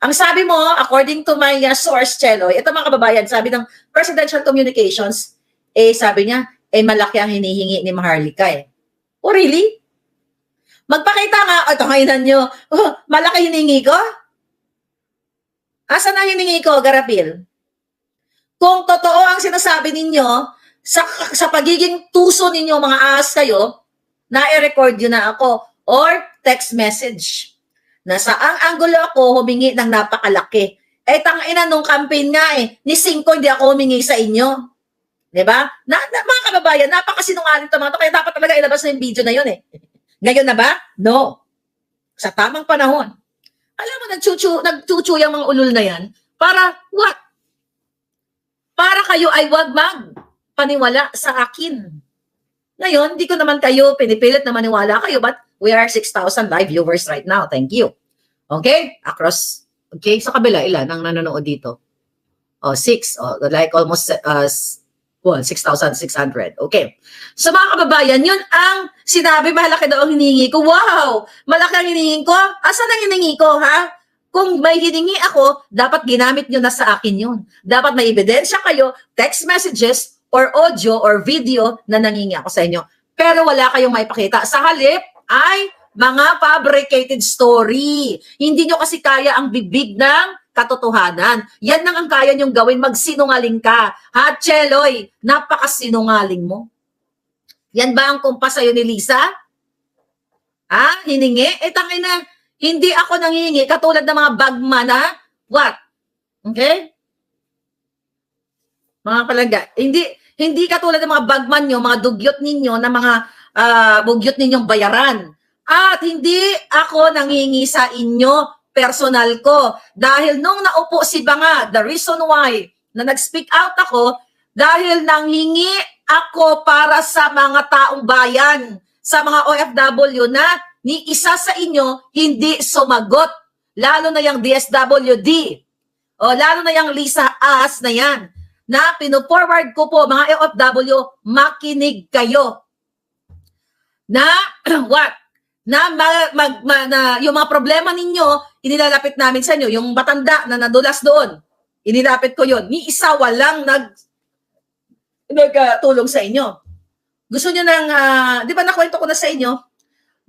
Ang sabi mo, according to my source, Cheloy, ito mga kababayan, sabi ng Presidential Communications, sabi niya, malaki ang hinihingi ni Maharlika Oh, really? Magpakita nga, tanginan nyo, malaki hiningi ko? Asan ang hiningi ko, Garapil? Kung totoo ang sinasabi ninyo, sa pagiging tuso ninyo, mga ahas kayo, na-record yun na ako, or text message. Na saang anggulo ako humingi ng napakalaki. Tangina nung campaign nga ni Cinco hindi ako humingi sa inyo. 'Di ba? Mga kababayan, napakasinungaling to mga to, kaya dapat talaga ilabas na yung video na yun Ngayon na ba? No. Sa tamang panahon. Alam mo, nagchuchu yung mga ulul na yan para what? Para kayo ay wag paniwala sa akin. Ngayon, hindi ko naman kayo pinipilit na maniwala kayo, but we are 6,000 live viewers right now. Thank you. Okay? Across. Okay? Sa kabila, ilan ang nanonood dito? 6. Like almost 6,600. Okay. So mga kababayan, yun ang sinabi, malaki daw ang hiningi ko. Wow! Malaki ang hiningi ko? Asan ang hiningi ko, ha? Kung may hiningi ako, dapat ginamit nyo na sa akin yun. Dapat may ebidensya kayo, text messages, or audio or video na nangingi ako sa inyo. Pero wala kayong maipakita. Sa halip ay mga fabricated story. Hindi nyo kasi kaya ang bibig ng katotohanan. Yan lang ang kaya nyong gawin. Magsinungaling ka. Ha, Cheloy? Napakasinungaling mo. Yan ba ang kumpas sa'yo ni Lisa? Hiningi? Tangina, hindi ako nangingi. Katulad ng mga bagman, ha? What? Okay? Mga palangga, hindi katulad ng mga bagman nyo, mga dugyot ninyo, na mga bugyot ninyong bayaran. At hindi ako nangingi sa inyo, personal ko. Dahil nung naupo si Bangag, the reason why na nag-speak out ako, dahil nanghingi ako para sa mga taong bayan, sa mga OFW na ni isa sa inyo hindi sumagot. Lalo na yung DSWD. Lalo na yung Lisa As na yan. Na pino-forward ko po, mga OFW, makinig kayo. Na, what? Na yung mga problema ninyo, inilalapit namin sa inyo. Yung matanda na nadulas doon, inilapit ko yun. Ni isa walang nagtulong sa inyo. Gusto nyo nang, di ba nakwento ko na sa inyo?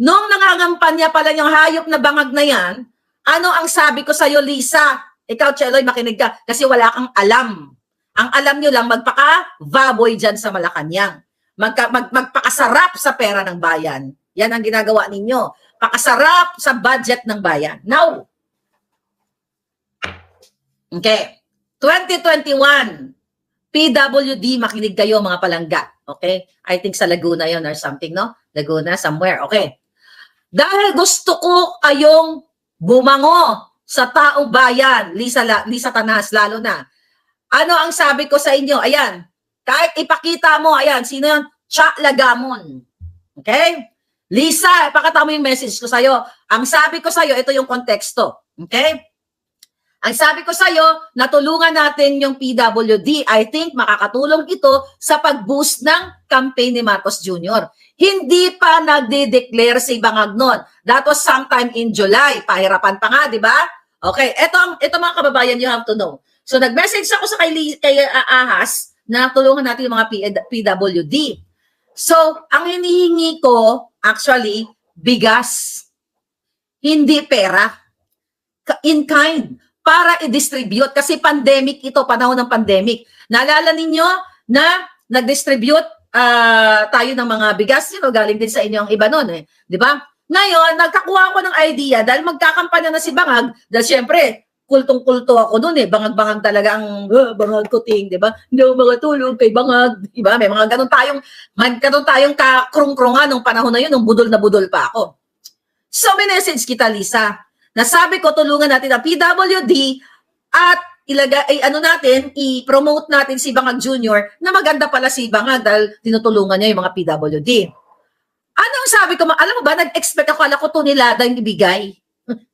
Nung nangangampanya pala yung hayop na Bangag na yan, ano ang sabi ko sa'yo, Lisa? Ikaw, Cheloy, makinig ka. Kasi wala kang alam. Ang alam nyo lang, magpaka-baboy dyan sa Malacanang. Magpakasarap sa pera ng bayan. Yan ang ginagawa ninyo. Pakasarap sa budget ng bayan. Now, okay, 2021, PWD, makinig kayo mga palangga. Okay? I think sa Laguna yon or something, no? Laguna, somewhere. Okay. Dahil gusto ko kayong bumango sa taong bayan, Lisa Tanas, lalo na. Ano ang sabi ko sa inyo? Ayan, kahit ipakita mo, ayan, sino yun? Cha Lagamon. Okay? Lisa, ipakita mo yung message ko sa'yo. Ang sabi ko sa'yo, ito yung konteksto. Okay? Ang sabi ko sa'yo, natulungan natin yung PWD. I think makakatulong ito sa pag-boost ng campaign ni Marcos Jr. Hindi pa nagde-declare si Bangag nun. That was sometime in July. Pahirapan pa nga, di ba? Okay, ito mga kababayan, you have to know. So nag-message ako sa kay Ahas na tulungan natin yung mga PWD. So ang hinihingi ko actually bigas, hindi pera, in kind, para i-distribute kasi pandemic ito, panahon ng pandemic. Naalala ninyo na nag-distribute tayo ng mga bigas, galing din sa inyo ang iba noon di ba? Ngayon, nagkakuha ako ng idea dahil magkakampanya na si Bangag, dahil syempre kultong-kulto ako doon Bangag-bangag talaga ang Bangag kuting, di ba? Hindi ako makatulog kay Bangag, di ba? May mga ganun tayong kakrung-krungan nung panahon na yun, nung budol na budol pa ako. So, may message kita, Lisa, na sabi ko, tulungan natin ang PWD at i-promote natin si Bangag Jr. na maganda pala si Bangag dahil tinutulungan niya yung mga PWD. Ano ang sabi ko? Alam mo ba, nag-expect ako, ko to nila dahil ibigay.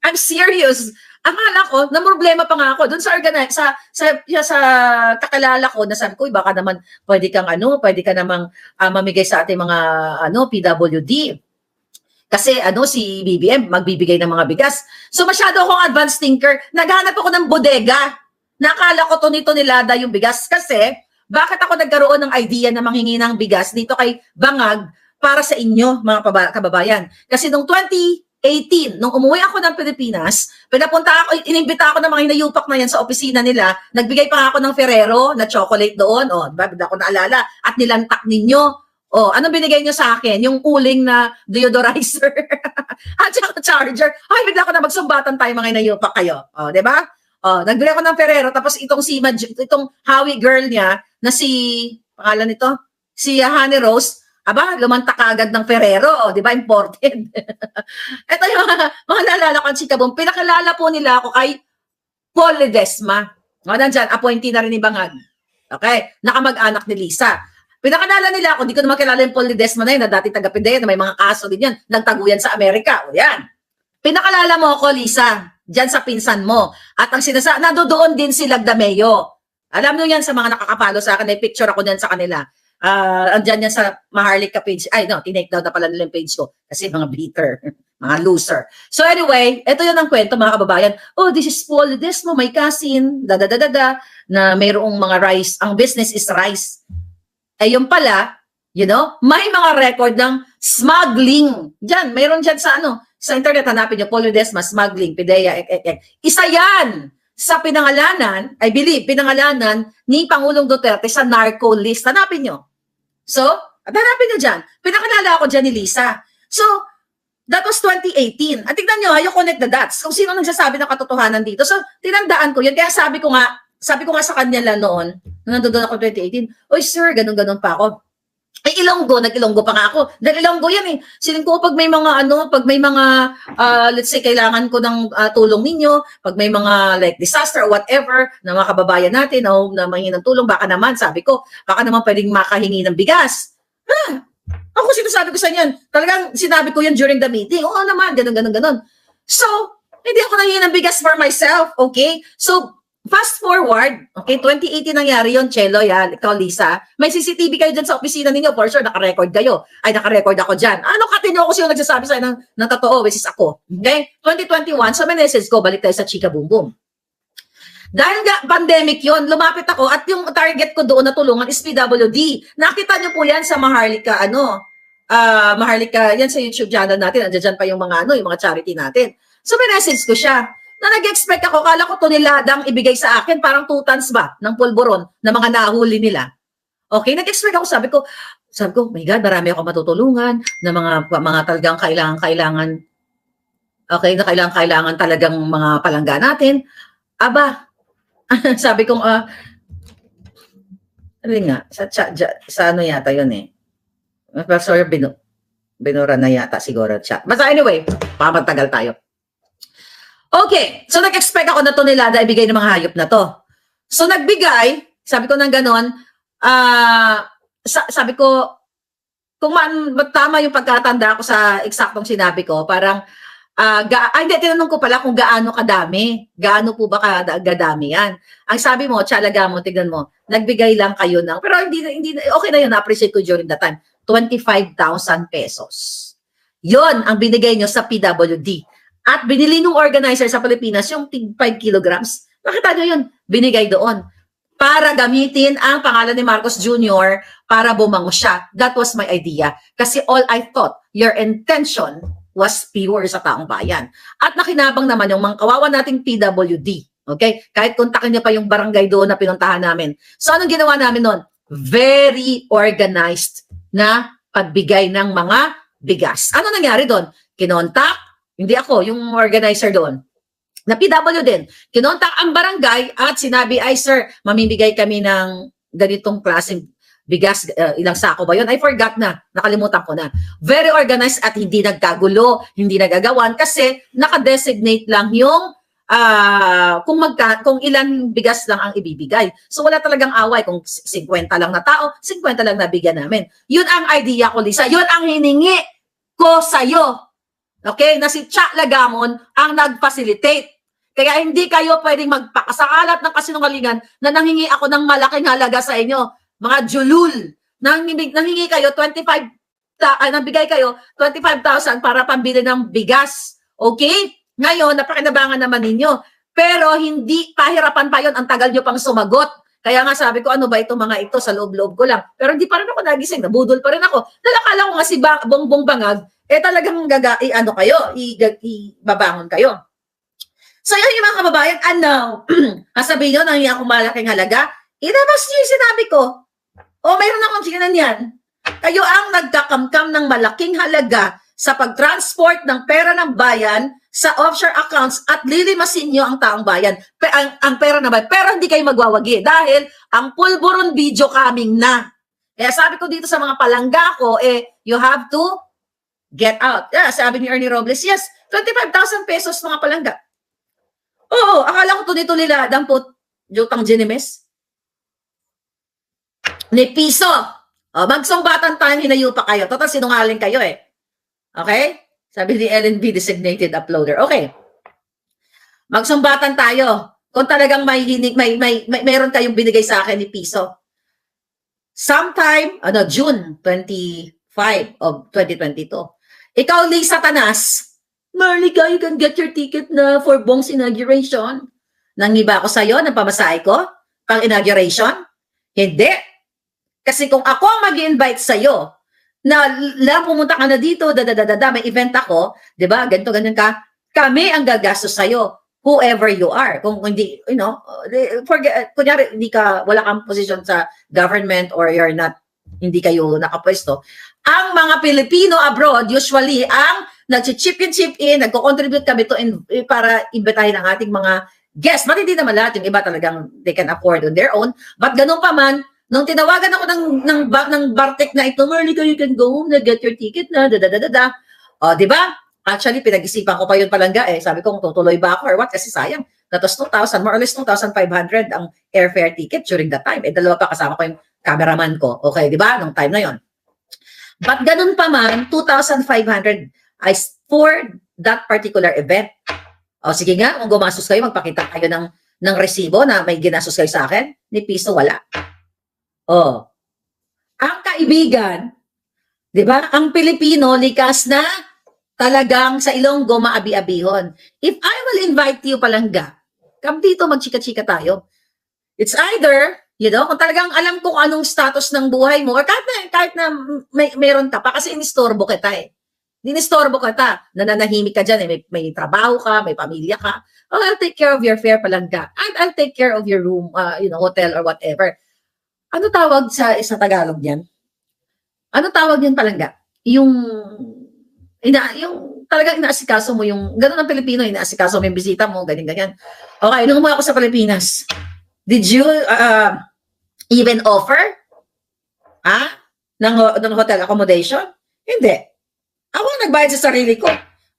I'm serious. Akala ko, na problema pa nga ako doon sa kakilala ko, na sabi ko, baka naman pwede ka namang mamigay sa ating mga PWD. Kasi si BBM magbibigay ng mga bigas. So masyado akong advanced thinker. Naghanap ako ng bodega. Nakala ko to nito nilada yung bigas. Kasi bakit ako nagkaroon ng idea na manghingi ng bigas dito kay Bangag para sa inyo mga kababayan. Kasi noong 2018, nung umuwi ako ng Pilipinas, inimbita ako ng mga hinayupak na yan sa opisina nila. Nagbigay pa nga ako ng Ferrero na chocolate doon. Diba? Bigla ko naalala. At nilantak ninyo. Anong binigay nyo sa akin? Yung uling na deodorizer. At saka charger. Ay, bigla ko na magsumbatan tayo mga inayupak kayo. Di ba? Nagbili ako ng Ferrero, tapos itong Howie girl niya, na pangalan nito, si Honey Rose, lumantak agad ng Ferrero, di ba? Imported. Ito yung mga naalala ko, Chikabong. Pinakilala po nila ako kay Paul Ledesma. Nandyan, appointee na rin ni Bangag. Okay? Nakamag-anak ni Lisa. Pinakilala nila ako, hindi ko naman kilala yung Paul Ledesma na yun, na dati taga-PDEA, na may mga kaso din yan, nagtaguyan sa Amerika. Yan. Pinakilala mo ako, Lisa, dyan sa pinsan mo. At ang nandoon din si Lagdameo. Alam nyo yan sa mga nakakapalo sa akin, may picture ako dyan sa kanila. Andyan yan sa Maharlika page. Tinake down na pala nila yung page ko. Kasi mga bitter, mga loser. So anyway, ito yun ang kwento mga kababayan. This is Paul Ledesma, my cousin, na mayroong mga rice. Ang business is rice. Yung pala, may mga record ng smuggling. Diyan, mayroon dyan sa internet, hanapin nyo, Paul Ledesma, smuggling, PDEA, Isa yan sa pinangalanan ni Pangulong Duterte sa narco list. Hanapin nyo. So, hanapin nyo dyan. Pinakilala ako dyan ni Lisa. So, that was 2018. At tignan nyo, you connect the dots. Kung sino nagsasabi ng katotohanan dito. So, tinandaan ko yun. Kaya sabi ko nga sa kanya lang noon, nung nandoon ako 2018, oy sir, ganun-ganun pa ako. Ay, nag-Ilonggo pa nga ako. Dahil Ilonggo yan eh. Siling ko, pag may mga let's say, kailangan ko ng tulong ninyo, pag may mga like disaster or whatever, na mga kababayan natin, na mahingi ng tulong, baka naman, sabi ko, baka naman pwedeng makahingi ng bigas. Ako sinasabi ko sa inyo, talagang sinabi ko yan during the meeting. Oo naman, ganun. So, hindi ako nahingi ng bigas for myself, okay? So, fast forward, okay, 2018 nangyari yun, Chelo, yan, ikaw, Lisa. May CCTV kayo dyan sa opisina ninyo, for sure, naka-record kayo. Ay, naka-record ako dyan. Katino ko siya nagsasabi sa'yo ng totoo, which is ako. Okay? 2021, so may message ko, balik tayo sa Chika Boom Boom. Dahil nga, pandemic yon, lumapit ako, at yung target ko doon na tulungan is PWD. Nakita niyo po yan sa Maharlika, Maharlika, yan sa YouTube channel natin, andyan pa yung mga, yung mga charity natin. So may message ko siya, na nag-expect ako, kala ko toneladang ibigay sa akin, parang 2 tons ba, ng pulburon, na mga nahuli nila. Okay, nag-expect ako, sabi ko, my God, marami ako matutulungan, na mga talagang kailangan, okay, na kailangan talagang mga palangga natin. Sabi ko, sa yata yun eh. Sorry, binura na yata siguro chat. Basta anyway, pamatagal tayo. Okay, so nag-expect ako na tonelada ibigay ng mga hayop na to. So nagbigay, sabi ko ng ganon, sabi ko, kung tama yung pagkatanda ko sa eksaktong sinabi ko, parang, hindi, tinanong ko pala kung gaano kadami, gaano po ba kadami yan. Ang sabi mo, tsalaga mo, tignan mo, nagbigay lang kayo ng, pero hindi okay na yun, na-appreciate ko during that time, 25,000 pesos. Yun ang binigay nyo sa PWD. At binili ng organizer sa Pilipinas yung 5 kilograms. Nakita nyo yun? Binigay doon. Para gamitin ang pangalan ni Marcos Jr. para bumango siya. That was my idea. Kasi all I thought, your intention was pure sa taong bayan. At nakinabang naman yung mga kawawa nating PWD. Okay? Kahit kontakin niya pa yung barangay doon na pinuntahan namin. So anong ginawa namin noon? Very organized na pagbigay ng mga bigas. Ano nangyari doon? Kinontak, hindi ako, yung organizer doon, na PW din, kinontak ang barangay at sinabi, ay sir, mamimigay kami ng ganitong klaseng bigas, ilang sako ba yun? I forgot na, nakalimutan ko na. Very organized at hindi nagkagulo, hindi nagagawan kasi nakadesignate lang yung kung ilan bigas lang ang ibibigay. So wala talagang away kung 50 lang na tao, 50 lang nabigyan namin. Yun ang idea ko, Lisa. Yun ang hiningi ko sa'yo. Okay, na si Cha Lagamon ang nag-facilitate. Kaya hindi kayo pwedeng magpakasakalat ng kasinungalingan na nanghingi ako ng malaking halaga sa inyo. Mga julul. Nanghingi kayo 25 nagbigay kayo 25,000 para pambili ng bigas. Okay? Ngayon, napakinabangan naman ninyo. Pero hindi, pahirapan pa yon, ang tagal nyo pang sumagot. Kaya nga sabi ko, ano ba itong mga ito, sa loob-loob ko lang. Pero hindi pa rin ako nagising, nabudol pa rin ako. Nalakala ko nga si Bongbong Bangag, talagang ibabangon kayo. So yun yung mga kababayan, sabihin nyo, nang ako malaking halaga, ilabas nyo yung sinabi ko. Mayroon akong sinan yan. Kayo ang nagkakamkam ng malaking halaga sa pag-transport ng pera ng bayan sa offshore accounts at lilimasin nyo ang taong bayan. Ang pera na bayan. Pero hindi kayo magwawagi dahil ang pulburon video coming na. Kaya sabi ko dito sa mga palangga ko, you have to get out. Yeah, sabi ni Ernie Robles, yes, 25,000 pesos mga palangga. Oo, akala ko tuloy-tuloy dampot jutang Ginimes. Ni piso. Magsumbatan tayo, hinayo pa kayo. Total, sinungaling kayo Okay? Sabi ni LNB, designated uploader. Okay. Magsumbatan tayo. Kung talagang mayroon kayong binigay sa akin ni piso. Sometime, June 25 of 2022. Ikaw, Lee Satanas, Marlica, you can get your ticket na for Bong's inauguration. Nangiba ako sa'yo ng pamasahe ko? Pang inauguration? Hindi. Kasi kung ako ang mag-invite sa'yo, na pumunta ka na dito, may event ako, di ba, ganito, ganyan ka, kami ang gagastos sa'yo, whoever you are. Kung hindi, kunyari, wala kang position sa government or you're not, hindi kayo nakapwesto. Ang mga Pilipino abroad, usually, ang nag-chip in, nagko-contribute kami para imbitahin ang ating mga guests. But hindi naman lahat, yung iba talagang they can afford on their own. But ganun pa man, nung tinawagan ako ng Bartek na ito, Marlica, you can go home na get your ticket na, di ba? Actually, pinag-isipan ko pa yun palangga Sabi ko, kung tutuloy ba ako or what? Kasi sayang. Natos 2,000, more or less 2,500 ang airfare ticket during that time. Dalawa pa kasama ko yung cameraman ko. Okay, di ba? Nung time na yon. But ganun pa man, 2,500 ay for that particular event. Sige nga, kung gumastos kayo, magpakita kayo ng resibo na may ginastos kayo sa akin. Ni piso, wala. Ang kaibigan, di ba? Ang Pilipino, likas na talagang sa Ilonggo maabi-abihon. If I will invite you palangga, come dito, magchika-chika tayo. It's either, kung talagang alam ko anong status ng buhay mo, or kahit na mayroon ka pa, kasi inistorbo kita Dinistorbo kita, nananahimik ka dyan, may trabaho ka, may pamilya ka. I'll take care of your fare palangga. And I'll take care of your room, hotel or whatever. Ano tawag sa Tagalog yan? Ano tawag yan palangga? Yung talagang inaasikaso mo yung, ganun ang Pilipino, inaasikaso mo yung bisita mo, ganyan. Okay, nung umuwi ako sa Pilipinas, did you even offer ng hotel accommodation? Hindi. Ako ang nagbayad sa sarili ko.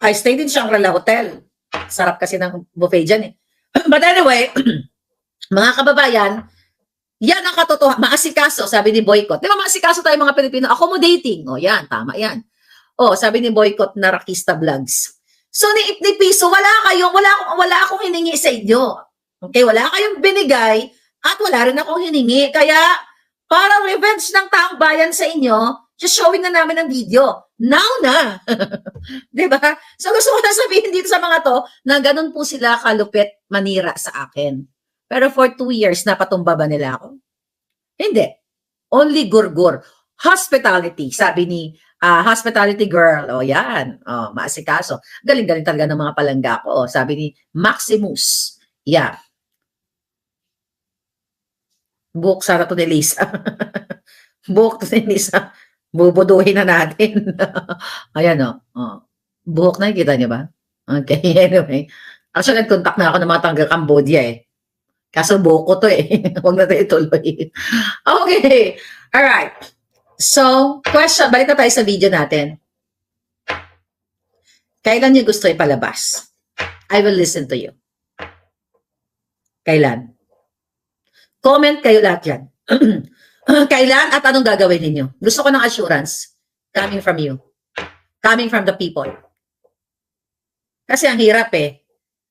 I stayed in Shangri-La Hotel. Sarap kasi ng buffet dyan But anyway, mga kababayan, yan ang katotohanan. Maasikaso, sabi ni Boycott. Di ba maasikaso tayo mga Pilipino? Accommodating. Yan, tama yan. Sabi ni Boycott na Rakista Vlogs. So, ni Piso, wala akong hiningi sa inyo. Okay, wala kayong binigay at wala rin akong hiningi. Kaya, para revenge ng taong bayan sa inyo, just showing na namin ang video. Now na. Diba? So, gusto ko na sabihin dito sa mga to na ganun po sila kalupit manira sa akin. Pero for 2 years, napatumba ba nila ako? Hindi. Only gurgur. Hospitality, sabi ni hospitality girl. Yan. Maasikaso. Galing-galing talaga ng mga palangga ko. Sabi ni Maximus. Yeah. Buhok sana to ni Lisa. Buhok to ni Lisa. Bubuduhin na natin. Ayan buhok na, kita niyo ba? Okay, anyway. Actually, nag-contact na ako ng mga taga Cambodia Kaso buhok ko to Huwag na tayo ituloy. Okay. Alright. So, question. Balik na tayo sa video natin. Kailan niyo gusto ipalabas? I will listen to you. Kailan? Comment kayo lahat yan. Kailan at anong gagawin ninyo? Gusto ko ng assurance coming from you. Coming from the people. Kasi ang hirap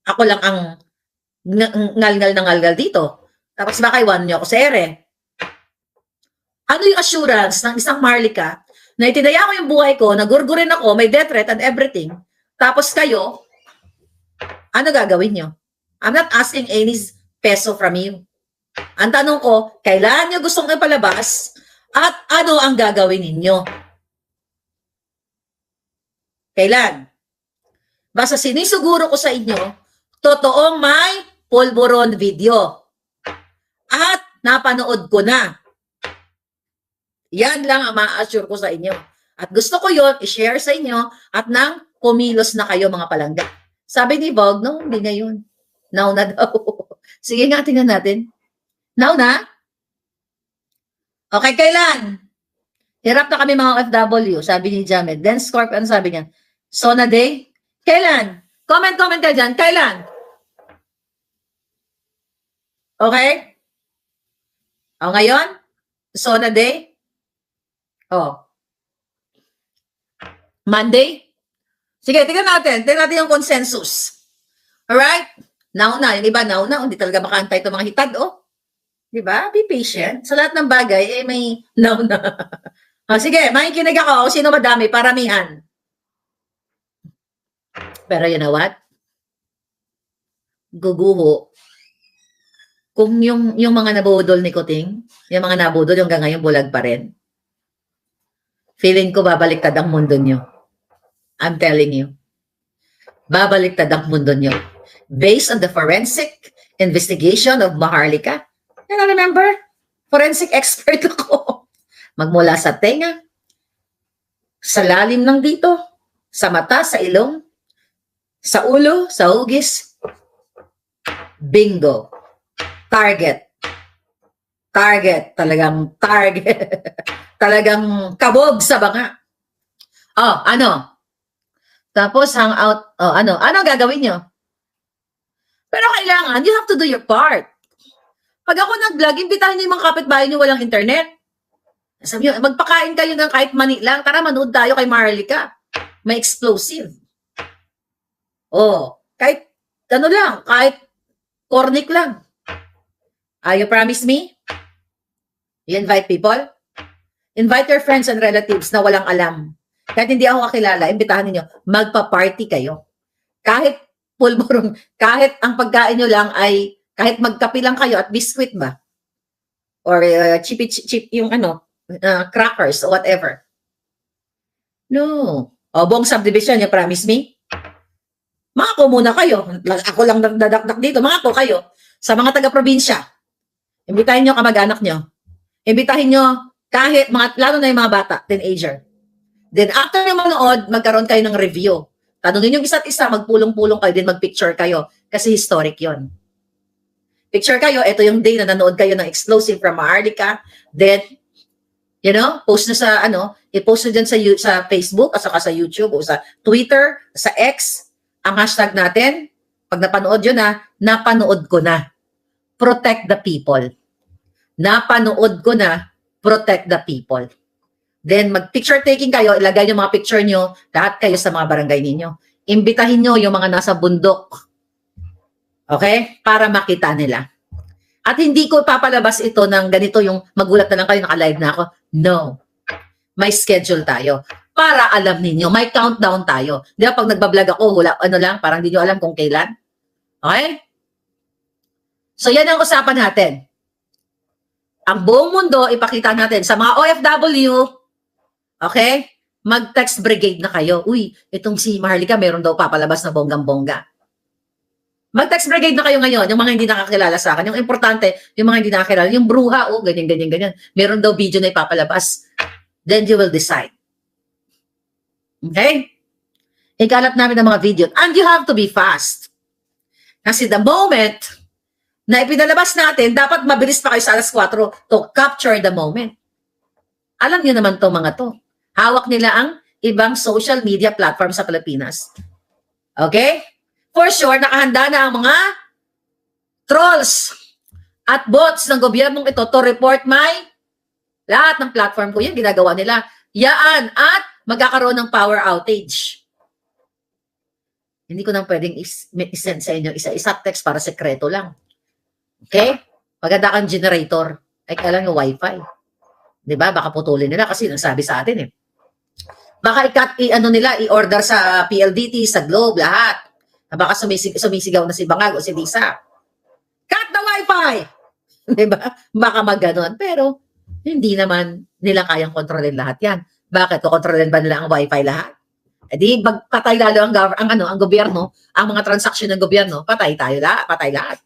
Ako lang ang ngalgal na ngalgal dito. Tapos baka iwan niyo ako sa ere. Ano yung assurance ng isang Marlica na itinaya ko yung buhay ko, nagurgurin ako, may death threat and everything, tapos kayo, ano gagawin nyo? I'm not asking any peso from you. Ang tanong ko, kailan nyo gustong ipalabas at ano ang gagawin ninyo? Kailan? Basta sinisuguro ko sa inyo, totoong may pulburon video. At napanood ko na. Yan lang ang ma-assure ko sa inyo. At gusto ko yon i-share sa inyo at nang kumilos na kayo mga palangga. Sabi ni Bog, no, hindi ngayon. Now na daw. Sige nga, tingnan natin. Now na? Okay, kailan? Hirap na kami mga FW, sabi ni Jamed. Then Scorp, ano sabi niya? Sona Day? Kailan? Comment kayo dyan. Kailan? Okay? O ngayon? Sona Day? O. Monday? Sige, tingnan natin. Tingnan natin yung consensus. Alright? Now na. Yung iba now na. Hindi talaga makaantay itong mga hitad, oh. Diba? Be patient. Sa lahat ng bagay, may now na. Sige, makikinig ako. Sino madami? Paramihan. Pero you know what? Guguho. Kung yung mga nabudol ni Kuting, yung mga nabudol, yung hanggang ngayon bulag pa rin. Feeling ko babaliktad ang mundo nyo. I'm telling you. Babaliktad ang mundo nyo. Based on the forensic investigation of Maharlika. And I remember, forensic expert ako. Magmula sa tenga, sa lalim ng dito, sa mata, sa ilong, sa ulo, sa hugis. Bingo. Target. Talagang target. Talagang kabog sa banga. Oh, ano? Tapos hang out, ano gagawin nyo? Pero kailangan, you have to do your part. Pag ako nag-vlog, imbitahin nyo yung mga kapitbahay nyo walang internet. Sabi nyo, magpakain kayo ng kahit mani lang. Tara, manood tayo kay Maharlika. May explosive. Oh, kahit, ano lang, kahit cornic lang. You promise me? You invite people? Invite your friends and relatives na walang alam. Kahit hindi ako kakilala, imbitahan niyo, magpa-party kayo. Kahit pulburong, kahit ang pagkain nyo lang ay, kahit magkape lang kayo at biscuit ba? Or chip yung crackers or whatever. No. Buong subdivision, you promise me? Mako muna kayo. Ako lang dadakdak dito. Mako kayo. Sa mga taga-probinsya. Imbitahin nyo kamag-anak nyo. Imbitahin nyo kahit, lalo na yung mga bata, teenager. Then after nyo manood, magkaroon kayo ng review. Tanungin yung isa't isa, magpulong-pulong kayo, then magpicture kayo. Kasi historic yon. Picture kayo, ito yung day na nanood kayo ng explosive from Maharlika. Then, post na sa, i-post na dyan sa Facebook, at saka sa YouTube, o sa Twitter, sa X, ang hashtag natin, pag napanood yun napanood ko na. Protect the people. Napanood ko na, protect the people. Then, mag-picture taking kayo, ilagay yung mga picture nyo, lahat kayo sa mga barangay ninyo. Imbitahin nyo yung mga nasa bundok. Okay? Para makita nila. At hindi ko papalabas ito ng ganito yung magulat na lang kayo, naka-live na ako. No. May schedule tayo. Para alam ninyo, may countdown tayo. Di ba pag nagbablog ako, parang hindi nyo alam kung kailan. Okay? So, yan ang usapan natin. Ang buong mundo, ipakita natin sa mga OFW, okay? Mag-text brigade na kayo. Uy, itong si Maharlika, meron daw papalabas na bonggang-bongga. Mag-text brigade na kayo ngayon, yung mga hindi nakakilala sa akin. Yung importante, yung mga hindi nakakilala, yung bruha, ganyan. Meron daw video na ipapalabas. Then you will decide. Okay? Ikalat namin ang mga video. And you have to be fast. Kasi the moment na ipinalabas natin, dapat mabilis pa kayo sa alas 4 to capture the moment. Alam niyo naman to mga to. Hawak nila ang ibang social media platform sa Pilipinas. Okay? For sure, nakahanda na ang mga trolls at bots ng gobyernong ito to report lahat ng platform ko. Yan, ginagawa nila. Yaan at magkakaroon ng power outage. Hindi ko nang pwedeng isend sa inyo isa-isa text para sekreto lang. Okay? Maganda kang generator. Ay, kailangan yung wifi. Diba? Baka putulin nila kasi nagsabi sa atin eh. Baka ano nila, i-order sa PLDT, sa Globe, lahat. Baka sumisigaw na si Bangag o si Lisa. Cut the wifi! Diba? Baka magganon. Pero, hindi naman nila kayang kontrolin lahat yan. Bakit? Kukontrolin ba nila ang wifi lahat? E di, patay lalo ang gobyerno, ang mga transaksyon ng gobyerno, patay lahat.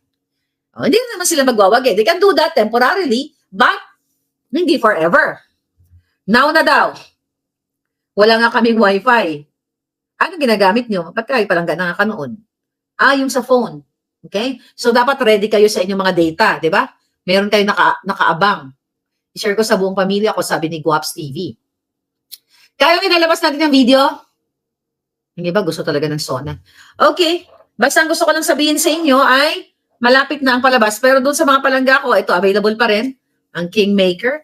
O, hindi naman sila magwawagi. They can do that temporarily, but hindi forever. Now na daw, wala nga kaming wifi. Ano ginagamit nyo? Ba't kayo palang nakakanood? Yung sa phone. Okay? So, dapat ready kayo sa inyong mga data, di ba? Meron kayo nakaabang. I-share ko sa buong pamilya ko, sabi ni Guaps TV. Kaya nilalabas natin yung video? Hindi ba gusto talaga ng Sona? Okay. Basta ang gusto ko lang sabihin sa inyo ay malapit na ang palabas. Pero doon sa mga palangga ko, ito available pa rin. Ang Kingmaker.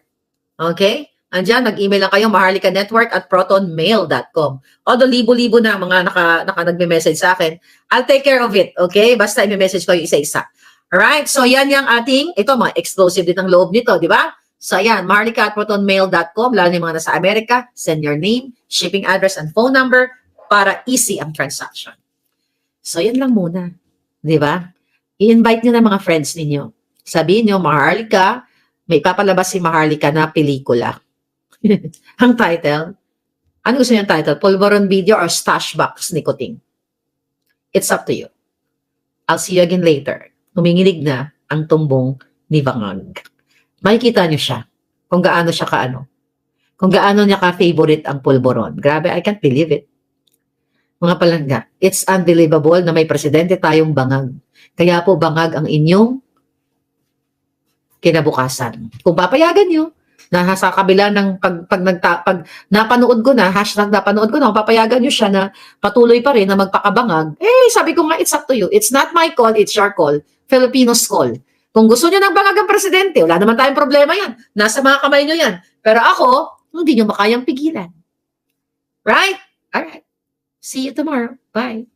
Okay? Andiyan, mag-email lang kayo, maharlikanetwork@protonmail.com. Although libo-libo na mga nagme-message sa akin, I'll take care of it, okay? Basta i-message ko yung isa-isa. Alright, so yan yung ating, ito mga exclusive din ang loob nito, di ba? So yan, maharlika@protonmail.com, lalo yung mga nasa Amerika, send your name, shipping address, and phone number para easy ang transaction. So yan lang muna, di ba? I-invite nyo na mga friends ninyo. Sabihin nyo, Maharlika, may papalabas si Maharlika na pelikula. Ang title, ano gusto niyo yung title? Pulveron Video or Stash Box Nicotine? It's up to you. I'll see you again later. Huminginig na ang tumbong ni Bangag. Makikita niyo siya kung gaano siya kung gaano niya ka-favorite ang pulveron. Grabe, I can't believe it. Mga palangga, it's unbelievable na may presidente tayong Bangag. Kaya po Bangag ang inyong kinabukasan. Kung papayagan niyo, na sa kabila ng pag napanood ko na, #napanood ko na, kung papayagan nyo siya na patuloy pa rin na magpakabangag, sabi ko nga, it's up to you. It's not my call, it's your call. Filipinos call. Kung gusto nyo ng bangag ang presidente, wala naman tayong problema yan. Nasa mga kamay nyo yan. Pero ako, hindi nyo makayang pigilan. Right? Alright. See you tomorrow. Bye.